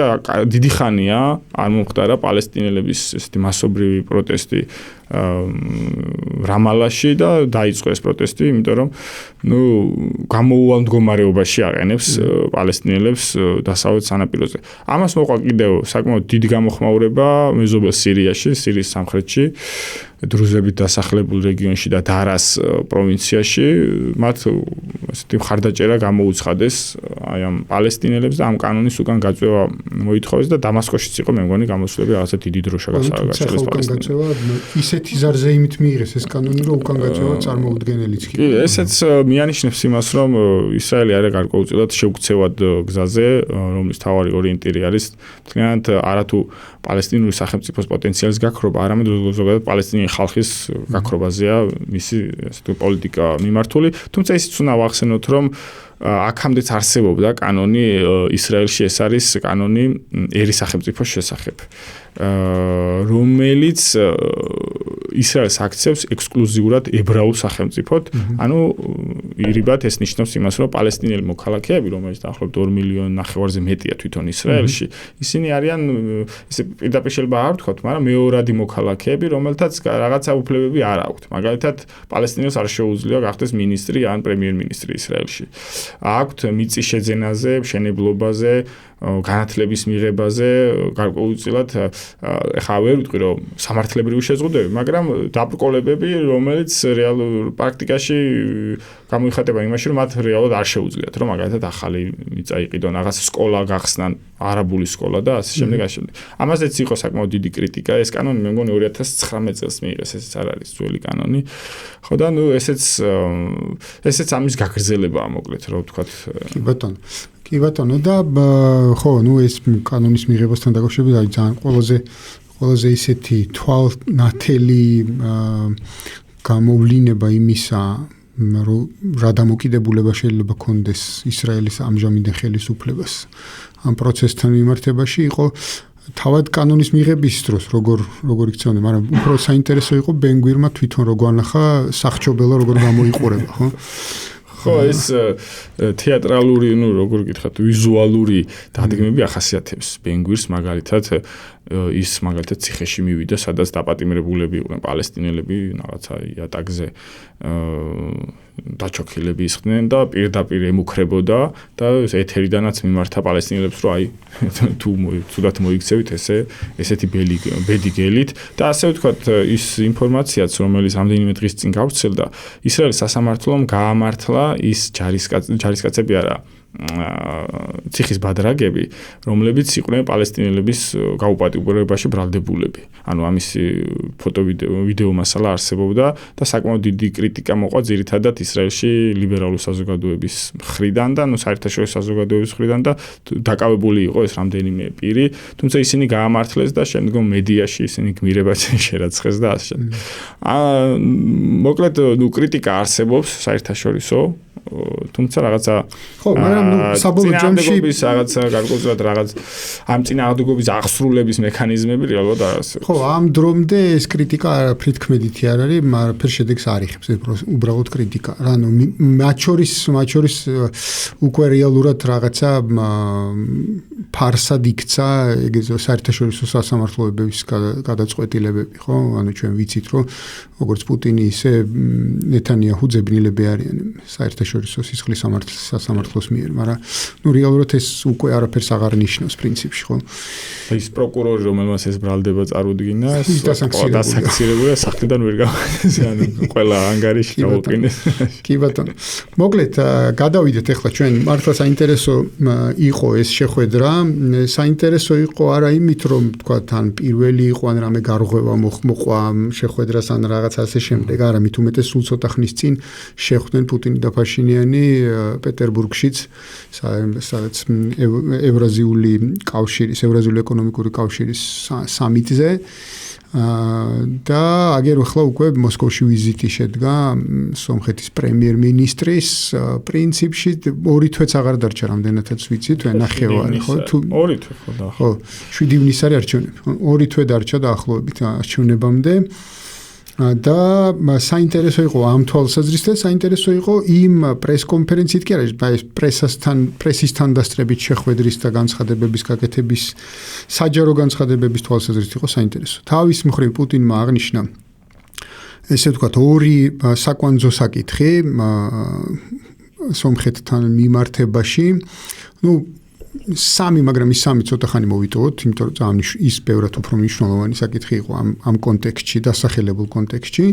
დიდი ხანია არ მომხდარა პალესტინელების ესეთი მასობრივი პროტესტი რამალაში და დაიწყო ეს პროტესტი, იმიტომ რომ გამოუვალ მდგომარეობაში აყენებს პალესტინელებს დასავლეთ სანაპიროზე. ამას მოყვა კიდევ საკმაოდ დიდი გამოხმაურება მეზობელ სირიაში, სირიის სამხრეთში, დრუზებით დასახლებულ რეგიონში და დარას პროვინციაში, მათ ესეთი მხარდაჭერა გამოუცხადეს აი ამ პალესტინელებს და ამ კანონის უკან გაწევა მოითხოვეს და დამასკოშიც იყო მე მგონი გამოსვლები რაღაცა დიდი დრო შეგასაუბრეს პალესტინელებს. ისეთი ზარზეიმით მიიღეს ეს კანონი, რომ უკან გაწევა წარმოუდგენელიც კი. ესეც მიანიშნებს იმას, რომ ისრაელი არის გარკვეულწილად შეუქცევად გზაზე, რომლის მთავარი ორიენტირი არის მთლიანად არათუ პალესტინური სახელმწიფოს პოტენციალის გაქრობა, არამედ ზოგადად პალესტინელი ხალხის გაქრობაზეა მისი ესეთი პოლიტიკა მიმართული. თუმცა ისიც უნდა ვახსენოთ, რომ აქამდეც არსებობდა კანონი ისრაელში, ეს არის კანონი ერი სახელმწიფოს შესახებ, რომელიც ისრაელს აქცევს ექსკლუზიურად ებრაულ სახელმწიფოდ. ანუ ირიბად ეს ნიშნავს იმას, რომ პალესტინელი მოქალაქეები, რომელიც დაახლოებით 2,5 მილიონზე მეტია თვითონ ისრაელში, ისინი არიან ესე პირდაპირ შეიძლება არ ვთქვათ, მაგრამ მეორადი მოქალაქეები, რომელთაც რაღაცა უფლებები არ აქვთ. მაგალითად, პალესტინელს არ შეუძლია გახდეს მინისტრი ან პრემიერ-მინისტრი ისრაელში. აქვთ მიწის შეძენაზე, მშენებლობაზე, განათლების მიღებაზე, გარკვეულწილად ეხლა ვერ ვიტყვი რომ სამართლებრივი შეზღუდვები, მაგრამ დაბრკოლებები, რომელიც რეალურ პრაქტიკაში გამოიხატება იმაში, რომ მათ რეალურად არ შეუძლიათ, რომ მაგალითად ახალი მიწა იყიდონ, რაღაც სკოლა გახსნან, არაბული სკოლა და ასე შემდეგ, ასე შემდეგ. ამაზეც იყო საკმაოდ დიდი კრიტიკა, ეს კანონი მე მგონი 2019 წელს მიიღეს, ესეც არ არის ძველი კანონი. ხო და ესეც ამის გაგრძელებაა, მოკლედ, რა ვთქვათ. კი ბატონო და ხო, ეს კანონის მიღებასთან დაკავშირებით არის ძალიან ყველაზე ისეთი თვალნათელი გამოვლინება იმისა, რომ რა დამოკიდებულება შეიძლება კონდეს ისრაელის ამჟამინდელ ხელისუფლებას ამ პროცესთან მიმართებაში იყო თავად კანონის მიღების დროს როგორ იქცეოდნენ, მაგრამ უფრო საინტერესო იყო ბენგვირმა თვითონ რო გვანახა სახჭობელა როგორ გამოიყურება, ხო? ხო, ეს თეატრალური, როგორ გითხრათ, ვიზუალური დადგმები ახასიათებს ბენგვირს, მაგალითად ის მაგალითად ციხეში მივიდა, სადაც დაპატიმრებულები იყვნენ პალესტინელები, რაღაცა იატაკზე დაჩოქილები ისხდნენ და პირდაპირ ემუქრებოდა და ეთერიდანაც მიმართა პალესტინელებს, რომ აი თუ თუდად მოიქცევით ესეთი ბედი გელით და ასე ვთქვათ, ის ინფორმაციაც, რომელიც ამდენიმე დღის წინ გავრცელდა, ისრაელის სასამართლომ გაამართლა ის ჯარისკაცები არა ციხის ბადრაგები, რომლებიც იყვნენ პალესტინელების გაუპატიურებაში ბრალდებულები. ანუ ამისი ვიდეო მასალა არსებობდა და საკმაოდ დიდი კრიტიკა მოყვა ძირითადად ისრაელში ლიბერალური საზოგადოების მხრიდან და საერთაშორისო საზოგადოების მხრიდან და დაკავებული იყო ეს რამდენიმე პირი, თუმცა ისინი გაამართლეს და შემდგომ მედიაში ისინი გმირებად შერაცხეს და ასე. მოკლედ, კრიტიკა არსებობს საერთაშორისო თუმცა რაღაცა ხო, მაგრამ საბოლოო ჯამში რაღაცა გარკვეულად რაღაც ამ წინააღმდეგობის აღსრულების მექანიზმები რეალურად არ არსებობს. ხო, ამ დრომდე ეს კრიტიკა არაფრით ქმედითი არ არის, მაგრამ შედეგს არ იღებს, უბრალოდ კრიტიკა. ანუ მათ შორის უკვე რეალურად რაღაცა ფარსად იქცა ეგეც საერთაშორისო სასამართლოების გადაწყვეტილებები, ხო? ანუ ჩვენ ვიცით, რომ როგორც პუტინი ისე ნეთანიაჰუ ძებნილები არიან საერთაშორისო სისხლის სასამართლოს მიერ, მაგრამ რეალურად ეს უკვე არაფერს აღარ ნიშნავს პრინციპში, ხო? ის პროკურორი, რომელმაც ეს ბრალდება წარუდგინა, დასაქციელებულია, სახლიდან ვერ გამავალეს, ანუ ყველა ანგარიში გაუყენეს. კი ბატონო. მოკლედ, გადავიდეთ ახლა ჩვენ მართლა საინტერესო იყო ეს შეხვედრა. საინტერესო იყო არა იმით, რომ თქვა თან პირველი იყო ან რამე გარღვევა მოყვა შეხვედრას ან რაღაც ასე შემდეგ, არა, მით უმეტეს სულ ცოტა ხნის წინ შეხვდნენ პუტინი და ფაშინიანი პეტერბურგშიც, სადაც ევრაზიული ეკონომიკური კავშირის სამიტზე და აგერ ახლა უკვე მოსკოვში ვიზიტი შედგა სომხეთის პრემიერ-მინისტრის პრინციპში 2 თვეც აღარ დარჩა რამდენადაც ვიცი თუ ნახევარი ხო თუ 2 თვე ხო და ხო 7 ივნისს არის არჩევნები 2 თვე დარჩა დაახლოებით არჩევნებამდე და საინტერესო იყო ამ თვალსაზრისით საინტერესო იყო იმ პრეს-კონფერენციით კი არა პრესისთან დასწრებით შეხვედრის და განცხადებების გაკეთების საჯარო განცხადებების თვალსაზრისით იყო საინტერესო. თავის მხრივ პუტინმა აღნიშნა ესე ვთქვათ 2 საკვანძო საკითხი სომხეთთან მიმართებაში. სამი, მაგრამ ის სამი ცოტა ხანი მოვიტოვოთ, იმიტომ რომ ის ბევრად უფრო მნიშვნელოვანი საკითხი იყო ამ კონტექსტში, დასახელებულ კონტექსტში.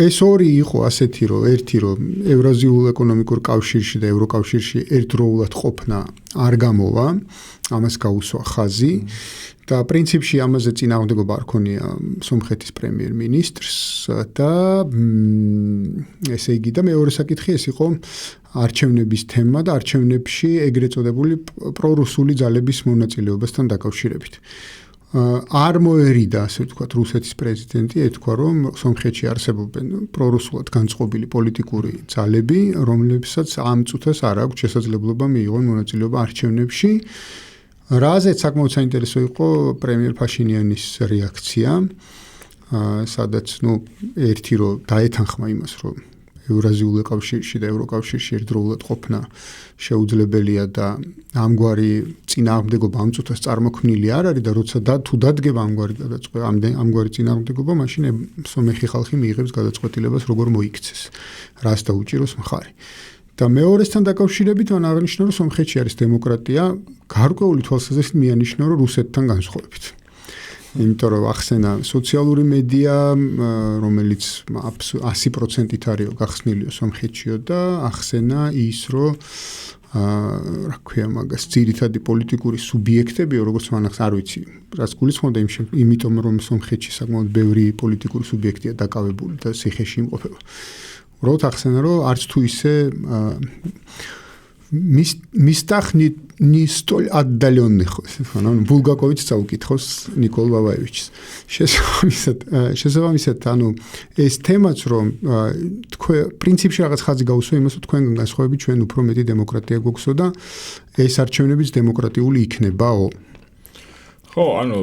ეს 2 იყო ასეთი, რომ ერთი რომ ევრაზიულ ეკონომიკურ კავშირში და ევროკავშირში ერთდროულად ყოფნა არ გამოვა, ამას გაუსვა ხაზი. და პრინციპში ამაზე წინააღმდეგობა არ ქონია სომხეთის პრემიერ-მინისტრს და ესე იგი და მეორე საკითხი ეს იყო არჩევნების თემა და არჩევნებში ეგრეთ წოდებული პრორუსული ძალების მონაწილეობასთან დაკავშირებით. არ მოერიდა, ასე ვთქვათ, რუსეთის პრეზიდენტი ეთქვა, რომ სომხეთში არსებობენ პრორუსულად განწყობილი პოლიტიკური ძალები, რომლებსაც ამ წუთას არ აქვს შესაძლებლობა მიიღონ მონაწილეობა არჩევნებში. რაზეც საკმაოდ საინტერესო იყო პრემიერ ფაშინიანის რეაქცია, სადაც ერთი რომ დაეთანხმა იმას, რომ ევრაზიულ კავშირში და ევროკავშირში ერთდროულად ყოფნა შეუძლებელია და ამგვარი წინააღმდეგობა ამ წუთას წარმოქმნილი არ არის და როცა თუ დადგება ამგვარი წინააღმდეგობა, მაშინ სომეხი ხალხი მიიღებს გადაწყვეტილებას როგორ მოიქცეს, რას დაუჭიროს მხარი. და მეორესთან დაკავშირებით მან აღნიშნა, რომ სომხეთში არის დემოკრატია, გარკვეული თვალსაზრისით მიანიშნა, რომ რუსეთთან განსხვავებით. იმიტომ რომ ახსენა სოციალური მედია, რომელიც 100%-ით არის გახსნილი სომხეთშიო და ახსენა ის, რომ რა ქვია მაგას ძირითადი პოლიტიკური სუბიექტები, როგორც მან არ ვიცი, რაც გულისხმობდა იმიტომ რომ სომხეთში საკმაოდ ბევრი პოლიტიკური სუბიექტია დაკავებული და ციხეში იმყოფება. უბრალოდ ახსენა, რომ არც თუ ისე მისტახნი отдаленных, ანუ ბულგაკოვიჩს წაუკითხოს ნიკოლ ბაბაევიჩს. შესაბამისად, ანუ ეს თემაც რომ თქვენ პრინციპში რაღაც ხაზი გაუსვა იმას, რომ თქვენგან განსხვავებით ჩვენ უფრო მეტი დემოკრატია გვაქვსო და ეს არჩევნებიც დემოკრატიული იქნებაო. ხო, ანუ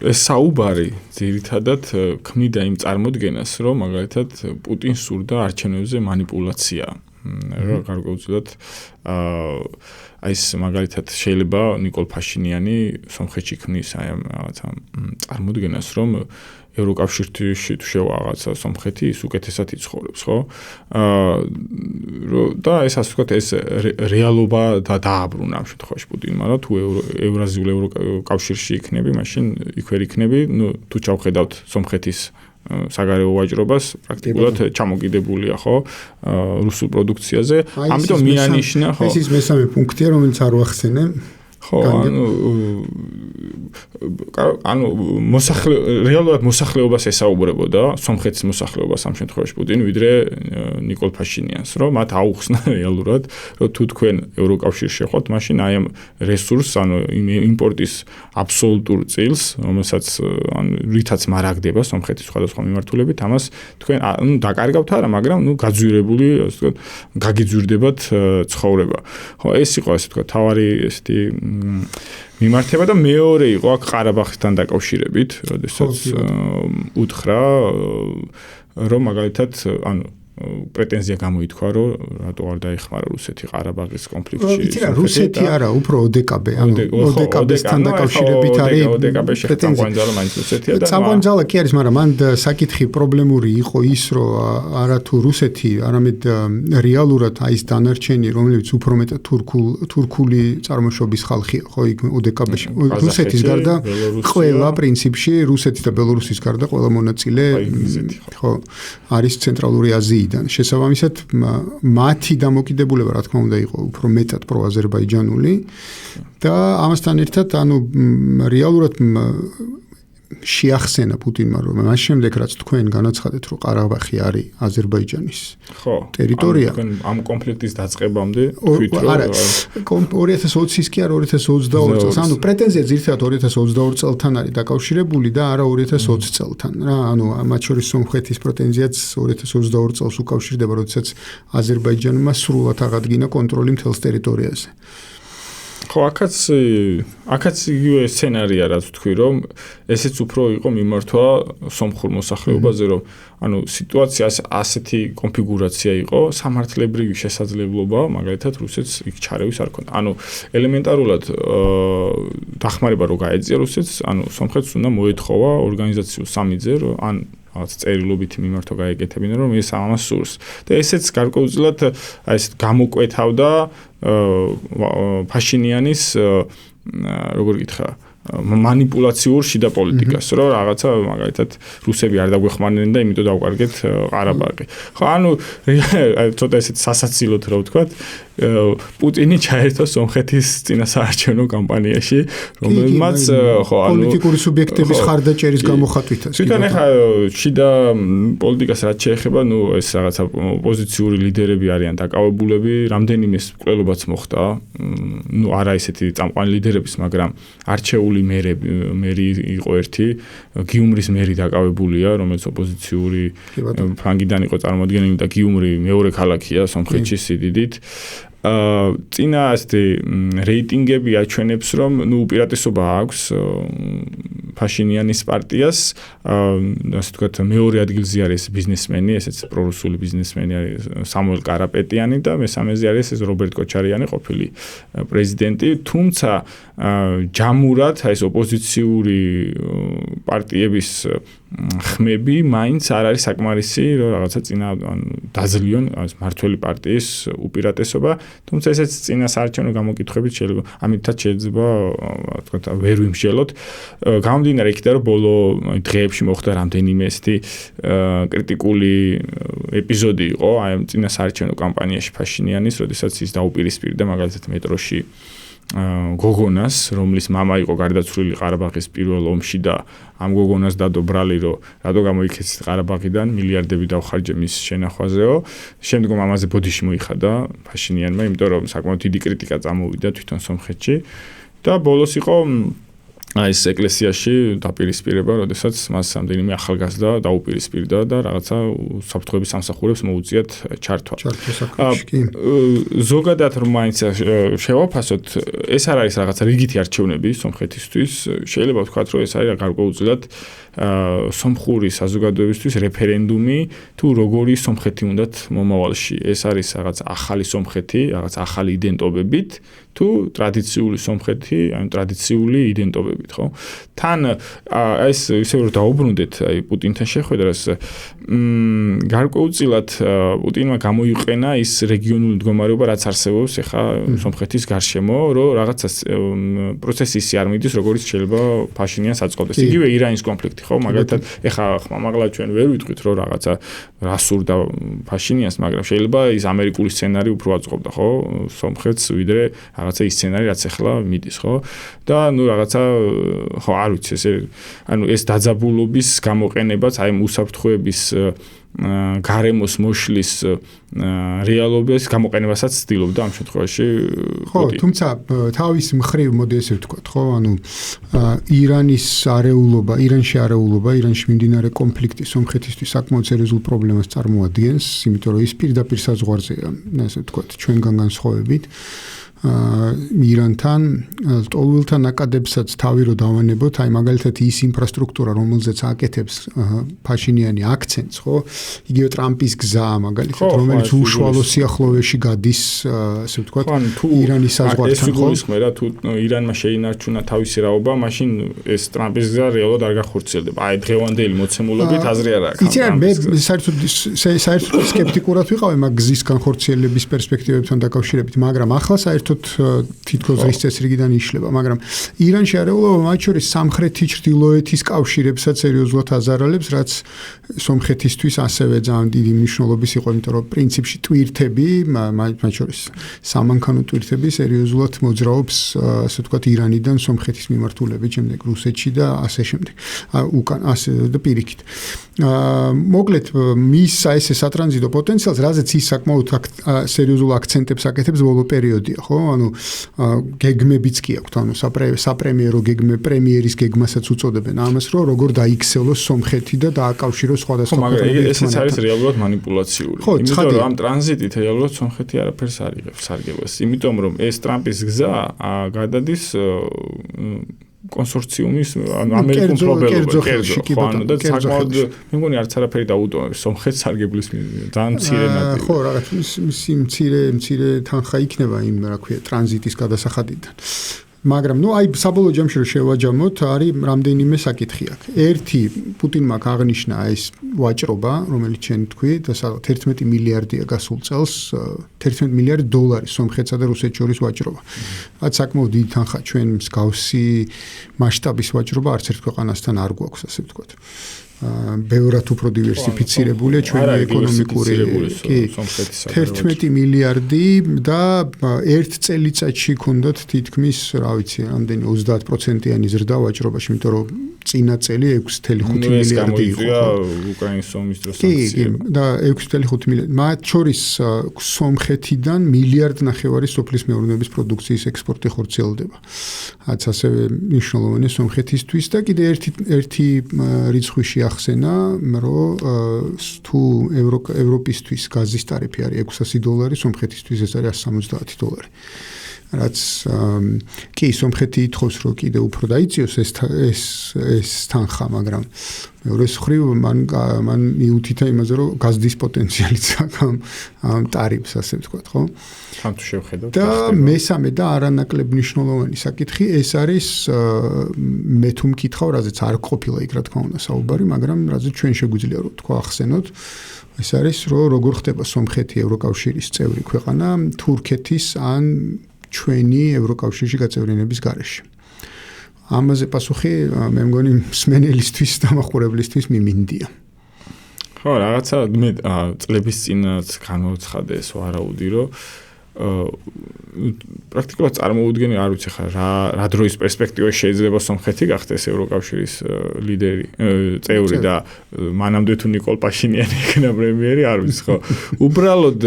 ეს საუბარი ძირითადად ქმნიდა იმ წარმოდგენას, რომ მაგალითად პუტინს სურდა არჩევნებზე манипуляცია. რა გარკვეულწილად აი ეს მაგალითად შეიძლება ნიკოლ ფაშინიანი სომხეთში ქმნის აი ამ რაღაცა წარმოდგენას, რომ ევროკავშირში თუ შევაღაცა სომხეთი ის უკეთესად იცხოვრებს, ხო? და ეს ასე ვთქვათ, ეს რეალობა დააბრუნა ამ შემთხვევაში პუტინმა, რომ თუ ევრაზიულ ევროკავშირში იქნები, მაშინ იქ ვერ იქნები, თუ ჩავხედავთ სომხეთის საგარეო ვაჭრობას პრაქტიკულად ჩამოკიდებულია, ხო, რუსულ პროდუქციაზე. ამიტომ მიანიშნა, ხო. ეს ის მესამე პუნქტია, რომელიც არ ვახსენე. ხო, ანუ ანუ რეალურად მოსახლეობას ესაუბრებოდა, სომხეთის მოსახლეობას ამ შემთხვევაში პუტინი, ვიდრე ნიკოლ ფაშინიანს, რომ მათ აუხსნა რეალურად, რომ თუ თქვენ ევროკავშირში ხართ, მაშინ აი ამ რესურსს, ანუ იმპორტის აბსოლუტურ წილს, რომელსაც რითაც მარაგდება სომხეთის სხვადასხვა მიმართულებით, ამას თქვენ დაკარგავთ არა, მაგრამ გაძვირებული, ასე ვთქვათ, გაგიძვირდებათ ცხოვრება. ხო, ეს იყო ასე ვთქვათ, თავარი ესეთი მიმართება და მეორე იყო აქ ყარაბაღთან დაკავშირებით, როდესაც უთხრა, რომ მაგალითად, ანუ პრეტენზია გამოითქვა, რომ რატო არ დაეხმარა რუსეთი ყარაბაღის კონფლიქტში. იცი რა, რუსეთი არა, უფრო ოდეკაბე, ანუ ოდეკაბესთან დაკავშირებით არის პრეტენზია მაინც რუსეთია და წამყვანძალა კი არის, მაგრამ მან საკითხი პრობლემური იყო ის, რომ არა თუ რუსეთი, არამედ რეალურად აი ეს დანარჩენი, რომლებიც უფრო მეტად თურქული წარმოშობის ხალხია, ხო, იქ ოდეკაბეში. რუსეთის გარდა ყველა პრინციპში, რუსეთის და ბელორუსის გარდა ყველა მონაწილე, ხო, არის ცენტრალური აზია. შესაბამისად მათი დამოკიდებულება რა თქმა უნდა იყო უფრო მეტად პროაზერბაიჯანული და ამასთან ერთად ანუ რეალურად შეახსენა პუტინმა რომ მას შემდეგ რაც თქვენ განაცხადეთ რომ ყარაბაღი არის აზერბაიჯანის ტერიტორია ამ კონფლიქტის დაწყებამდე თქვით რომ არა 2020-ის კი არა 2022 წელს ანუ პრეტენზია ძირითადად 2022 წელთან არის დაკავშირებული და არა 2020 წელთან რა ანუ მათ შორის სომხეთის პრეტენზიაც 2022 წელს უკავშირდება როდესაც აზერბაიჯანმა სრულად აღადგინა კონტროლი მთელს ტერიტორიაზე ხო, აქაც იგივე სცენარია, რაც თქვი, რომ ესეც უფრო იყო მიმართვა სომხურ მოსახლეობაზე, რომ ანუ სიტუაცია ასეთი კონფიგურაცია იყო, სამართლებრივი შესაძლებლობა, მაგალითად რუსეთს იქ ჩარევის არ ქონდა. ანუ ელემენტარულად დახმარება რო გაეწია რუსეთს, ანუ სომხეთს უნდა მოეთხოვა ორგანიზაციულ სამიძე, რომ ან რაღაც წერილობითი მიმართვა გაეკეთებინა, რომ ეს ამას სურს. და ესეც გარკვეულწილად აი ეს გამოკვეთავდა ფაშინიანის როგორ გითხრა манипуляციურ შიდა პოლიტიკას, რომ რაღაცა მაგალითად რუსები არ დაგვეხმარნენ და იმიტომ დავკარგეთ ყარაბაღი. ხო, ანუ ცოტა ესეთ სასაცილოდ რა ვთქვათ, პუტინი ჩაერთო სომხეთის წინასაარჩევნო კამპანიაში, რომელმაც ხო, ანუ პოლიტიკური სუბიექტების ხარდაჭერის გამოხატვითაც. თვითონ ახლა შიდა პოლიტიკას რაც შეეხება, ნუ ეს რაღაცა ოპოზიციური ლიდერები არიან დაკავებულები, რამდენიმე მკვლელობაც მოხდა, ნუ არა ესეთი წამყვანი ლიდერების, მაგრამ არჩეული მერი იყო ერთი, გიუმრის მერი დაკავებულია, რომელიც ოპოზიციური ფრანგიდან იყო წარმოადგენილი და გიუმრი მეორე ქალაქია სომხეთში სიდიდით. წინა ასეთი რეიტინგები აჩვენებს, რომ ნუ უპირატესობა აქვს ფაშინიანის პარტიას, ასე ვთქვათ, მეორე ადგილზე არის ბიზნესმენი, ესეც პრორუსული ბიზნესმენი არის სამუელ კარაპეტიანი და მესამეზე არის ეს რობერტ კოჩარიანი, ყოფილი პრეზიდენტი, თუმცა ჯამურად ეს ოპოზიციური პარტიების ხმები მაინც არ არის საკმარისი, რომ რაღაცა წინა დაძლიონ მართველი პარტიის უპირატესობა, თუმცა ესეც წინა საარჩევნო გამოკითხვებით შეიძლება ამითაც შეიძლება ვთქვათ ვერ ვიმსჯელოთ. გამომდინარე იქიდან რომ ბოლო დღეებში მოხდა რამდენიმე ესეთი კრიტიკული ეპიზოდი იყო აი ამ წინა საარჩევნო კამპანიაში ფაშინიანის, როდესაც ის დაუპირისპირდა მაგალითად მეტროში გოგონას, რომლის მამა იყო გარდაცვლილი ყარაბაღის პირველ ომში და ამ გოგონას დადო ბრალი, რომ რატო გამოიქეცეთ ყარაბაღიდან, მილიარდები დავხარჯე მის შენახვაზეო. შემდგომ ამაზე ბოდიში მოიხადა ფაშინიანმა, იმიტომ რომ საკმაოდ დიდი კრიტიკა წამოვიდა თვითონ სომხეთში და ბოლოს იყო აი ეს ეკლესიაში დაპირისპირება, როდესაც მას რამდენიმე ახალგაზრდა დაუპირისპირდა და რაღაცა საფრთხეების სამსახურებს მოუწიათ ჩართვა. ზოგადად რომ მაინც შევაფასოთ, ეს არ არის რაღაცა რიგითი არჩევნები სომხეთისთვის, შეიძლება ვთქვათ, რომ ეს არის გარკვეულწილად სომხური საზოგადოებისთვის რეფერენდუმი, თუ როგორი სომხეთი უნდათ მომავალში. ეს არის რაღაც ახალი სომხეთი, რაღაც ახალი იდენტობებით, თუ ტრადიციული სომხეთი, ანუ ტრადიციული იდენტობებით, ხო? თან ეს ისე რომ დაუბრუნდეთ აი პუტინთან შეხვედრას, გარკვეულწილად პუტინმა გამოიყენა ის რეგიონული მდგომარეობა, რაც არსებობს ახლა სომხეთის გარშემო, რომ რაღაცა პროცესი ისე არ მიდის, როგორც შეიძლება ფაშინიანს აწყობდეს. იგივე ირანის კონფლიქტი, ხო? მაგალითად, ახლა ხმამაღლა ჩვენ ვერ ვიტყვით, რომ რაღაცა რასურდა ფაშინიანს, მაგრამ შეიძლება ის ამერიკული სცენარი უფრო აწყობდა, ხო? სომხეთს ვიდრე რაღაცა ის სცენარი რაც ახლა მიდის, ხო? და ნუ რაღაცა ხო არ ვიცი ესე ეს დაძაბულობის გამოყენებაც აი უსაფრთხოების გარემოს მოშლის რეალობას გამოყენებასაც ცდილობდა ამ შემთხვევაში. ხო, თუმცა თავის მხრივ მოდი ესე ვთქვათ, ხო, ირანში არეულობა, ირანში მიმდინარე კონფლიქტი სომხეთისთვის საკმაოდ სერიოზულ პრობლემას წარმოადგენს, იმიტომ რომ ის პირდაპირ საზღვარზეა, ასე ვთქვათ, ჩვენგან განსხვავებით. ირანთან ტოლვილთა ნაკადებსაც თავი რო დავანებოთ, აი მაგალითად ის ინფრასტრუქტურა, რომელზეც აკეთებს ფაშინიანი აქცენტს, ხო? იგივე ტრამპის გზა, მაგალითად, რომელიც უშუალო სიახლოვეში გადის, ასე ვთქვათ, ირანის საზღვართან, ხო? ეს უგულისხმება, თუ ირანმა შეინარჩუნა თავისი რაობა, მაშინ ეს ტრამპის გზა რეალურად არ გახორციელდება. აი დღევანდელი მოცემულობით აზრი არ აქვს. იცი რა, მე საერთოდ სკეპტიკურად ვიყავი მაგ გზის განხორციელების პერსპექტივებთან დაკავშირებით, მაგრამ ახლა საერთოდ თითქოს დღის წესრიგიდან იშლება, მაგრამ ირანში არეულობა მათ შორის სამხრეთი ჩრდილოეთის კავშირებსაც სერიოზულად აზარალებს, რაც სომხეთისთვის ასევე ძალიან დიდი მნიშვნელობის იყო, იმიტომ რომ პრინციპში ტვირთები, მათ შორის სამანქანო ტვირთები სერიოზულად მოძრაობს, ასე ვთქვათ, ირანიდან სომხეთის მიმართულებით, შემდეგ რუსეთში და ასე შემდეგ. უკან ასე და პირიქით. მოკლედ მის ესე სატრანზიტო პოტენციალს, რაზეც ის საკმაოდ სერიოზულ აქცენტებს აკეთებს ბოლო პერიოდია, ხო? გეგმებიც კი აქვს, საპრემიერო გეგმე, პრემიერის გეგმასაც უწოდებენ ამას, რომ როგორ დაიქცელოს სომხეთი და დააკავშიროს სხვადასხვა ქვეყნები. ესეც არის რეალურად მანიპულაციური. იმიტომ რომ ამ ტრანზიტით რეალურად სომხეთი არაფერს არ იღებს სარგებლოს. იმიტომ რომ ეს ტრამპის გზა გადადის კონსორციუმის ამერიკულ მფლობელობაში, კერძო, და საკმაოდ მე მგონი არც არაფერი დაუტოვებს სომხეთს სარგებლის ძალიან მცირე ნაწილი. ხო, რაღაც მცირე თანხა იქნება იმ, რა ქვია, ტრანზიტის გადასახადიდან. მაგრამ აი საბოლოო ჯამში რომ შევაჯამოთ, არის რამდენიმე საკითხი აქ. ერთი, პუტინმა აღნიშნა ეს ვაჭრობა, რომელიც შენ თქვი, და 11 მილიარდია გასულ წელს, 11 მილიარდი დოლარი სომხეთსა და რუსეთს შორის ვაჭრობა. რაც საკმაოდ დიდი თანხა, ჩვენ მსგავსი მასშტაბის ვაჭრობა არც ერთ ქვეყანასთან არ გვაქვს, ასე ვთქვათ. ბევრად უფრო დივერსიფიცირებულია ჩვენი ეკონომიკური, კი, 11 მილიარდი და ერთ წელიწადში ქონდათ თითქმის, რა ვიცი, რამდენი 30%-იანი ზრდა ვაჭრობაში, იმიტომ რომ წინა წელი 6.5 მილიარდი იყო. უკრაინის ომის დროს კი, და 6.5 მილიარდი. მათ შორის სომხეთიდან მილიარდ ნახევარი სოფლის მეურნეობის პროდუქციის ექსპორტი ხორციელდება. რაც ასევე მნიშვნელოვანია სომხეთისთვის და კიდე ერთი რიცხვი ახსენა, რომ თუ ევროპისთვის გაზის ტარიფი არის $600, სომხეთისთვის ეს არის $170. რაც კი სომხეთი ითხოვს, რომ კიდე უფრო დაიწიოს ეს თანხა, მაგრამ მეორე მხრივ მან მიუთითა იმაზე, რომ გაზდის პოტენციალიც აქვს ამ ტარიფს, ასე ვთქვათ, ხო? ამ თუ შევხედავთ. და მესამე და არანაკლებ მნიშვნელოვანი საკითხი, ეს არის მე თუ მკითხავ, რაზეც არ ყოფილა იქ, რა თქმა უნდა, საუბარი, მაგრამ რაზეც ჩვენ შეგვიძლია რომ თქვა ახსენოთ, ეს არის, რომ როგორ ხდება სომხეთი ევროკავშირის წევრი ქვეყანა თურქეთის ან ჩვენი ევროკავშირში გაწევრიანების გარეშე. ამაზე პასუხი მე მგონი მსმენელისთვის და მაყურებლისთვის მიმინდია. ხო, რაღაცა მე წლების წინაც განვაცხადე ეს ვარაუდი, რომ პრაქტიკულად წარმოუდგენი არ ვიცი ხა რა დროის პერსპექტივაში შეიძლება სომხეთი გახდეს ევროკავშირის ლიდერი, წევრი და მანამდე თუ ნიკოლ პაშინიანი იქნა პრემიერი, არ ვიცი ხო. უბრალოდ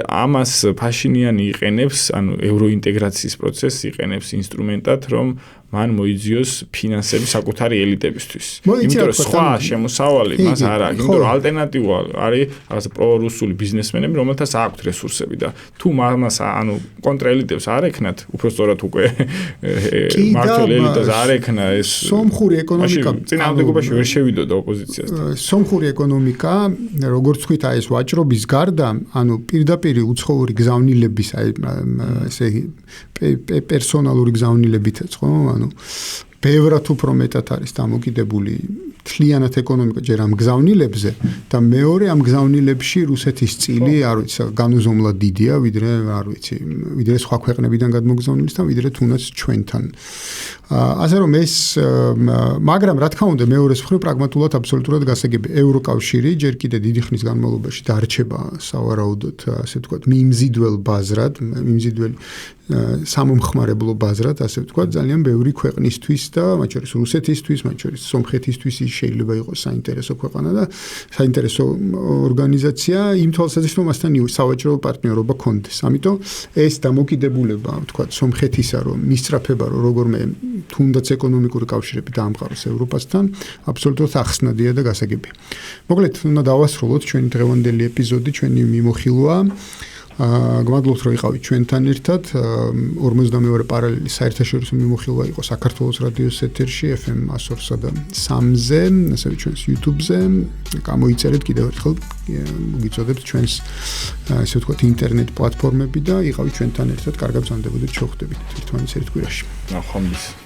ამას პაშინიანი იყენებს, ანუ ევროინტეგრაციის პროცესს იყენებს ინსტრუმენტად, რომ მან მოიძიოს ფინანსები საკუთარი ელიტებისთვის. იმიტომ რომ სხვა შემოსავალი მას არ აქვს, იმიტომ რომ ალტერნატივა არის რაღაც პრორუსული ბიზნესმენები, რომელთაც აქვთ რესურსები და თუ მას ანუ კონტრაელიტებს არ ექნათ, უბრალოდ უკვე მართულ ელიტას არ ექნა ეს სომხური ეკონომიკა წინააღმდეგობაში ვერ შევიდოდა ოპოზიციასთან. სომხური ეკონომიკა, როგორც თქვით, აი ეს ვაჭრობის გარდა, ანუ პირდაპირ უცხოური გზავნილების, აი ესე პერსონალური გზავნილებითაც, ხო? ანუ ბევრად უფრო მეტად არის დამოკიდებული თლიანად ეკონომიკა ჯერ ამ გზავნილებზე და მეორე ამ გზავნილებში რუსეთის წილი, არ ვიცი, განუზომლად დიდია, ვიდრე სხვა ქვეყნებიდან გადმოგზავნილისთან, ვიდრე თუნდაც ჩვენთან. ასე რომ ეს მაგრამ რა თქმა უნდა მეორეს მხრივ პრაგმატულად აბსოლუტურად გასაგები ევროკავშირი ჯერ კიდე დიდი ხნის განმავლობაში დარჩება სავარაუდოდ ასე ვთქვათ მიმზიდველ ბაზრად, მიმზიდველი სამომხმარებლო ბაზრად, ასე ვთქვათ, ძალიან ბევრი ქვეყნისთვის და მათ შორის რუსეთისთვის, მათ შორის სომხეთისთვის შეიძლება იყოს საინტერესო ქვეყანა და საინტერესო ორგანიზაცია იმ თვალსაზრისით, რომ მასთან სავაჭრო პარტნიორობა ქონდეს. ამიტომ ეს დამოკიდებულება, ვთქვათ, სომხეთისა, რომ მისწრაფება, რომ როგორმე თუნდაც ეკონომიკური კავშირები დაამყაროს ევროპასთან, აბსოლუტურად ახსნადია და გასაგებია. მოკლედ, უნდა დავასრულოთ ჩვენი დღევანდელი ეპიზოდი, ჩვენი მიმოხილვა. გმადლობთ რომ იყავით ჩვენთან ერთად 52 პარალელი საერთაშორისო მიმოხილვა იყო საქართველოს რადიოს ეთერში FM 102-სა და 3-ზე, ასევე ჩვენს YouTube-ზე. გამოიწერეთ კიდევ ერთხელ გიწოდებთ ჩვენს ესე ვთქვათ ინტერნეტ პლატფორმები და იყავით ჩვენთან ერთად. კარგად გრძანდებოდეთ, შევხვდებით ერთმანეთს ერთ კვირაში. ნახვამდის.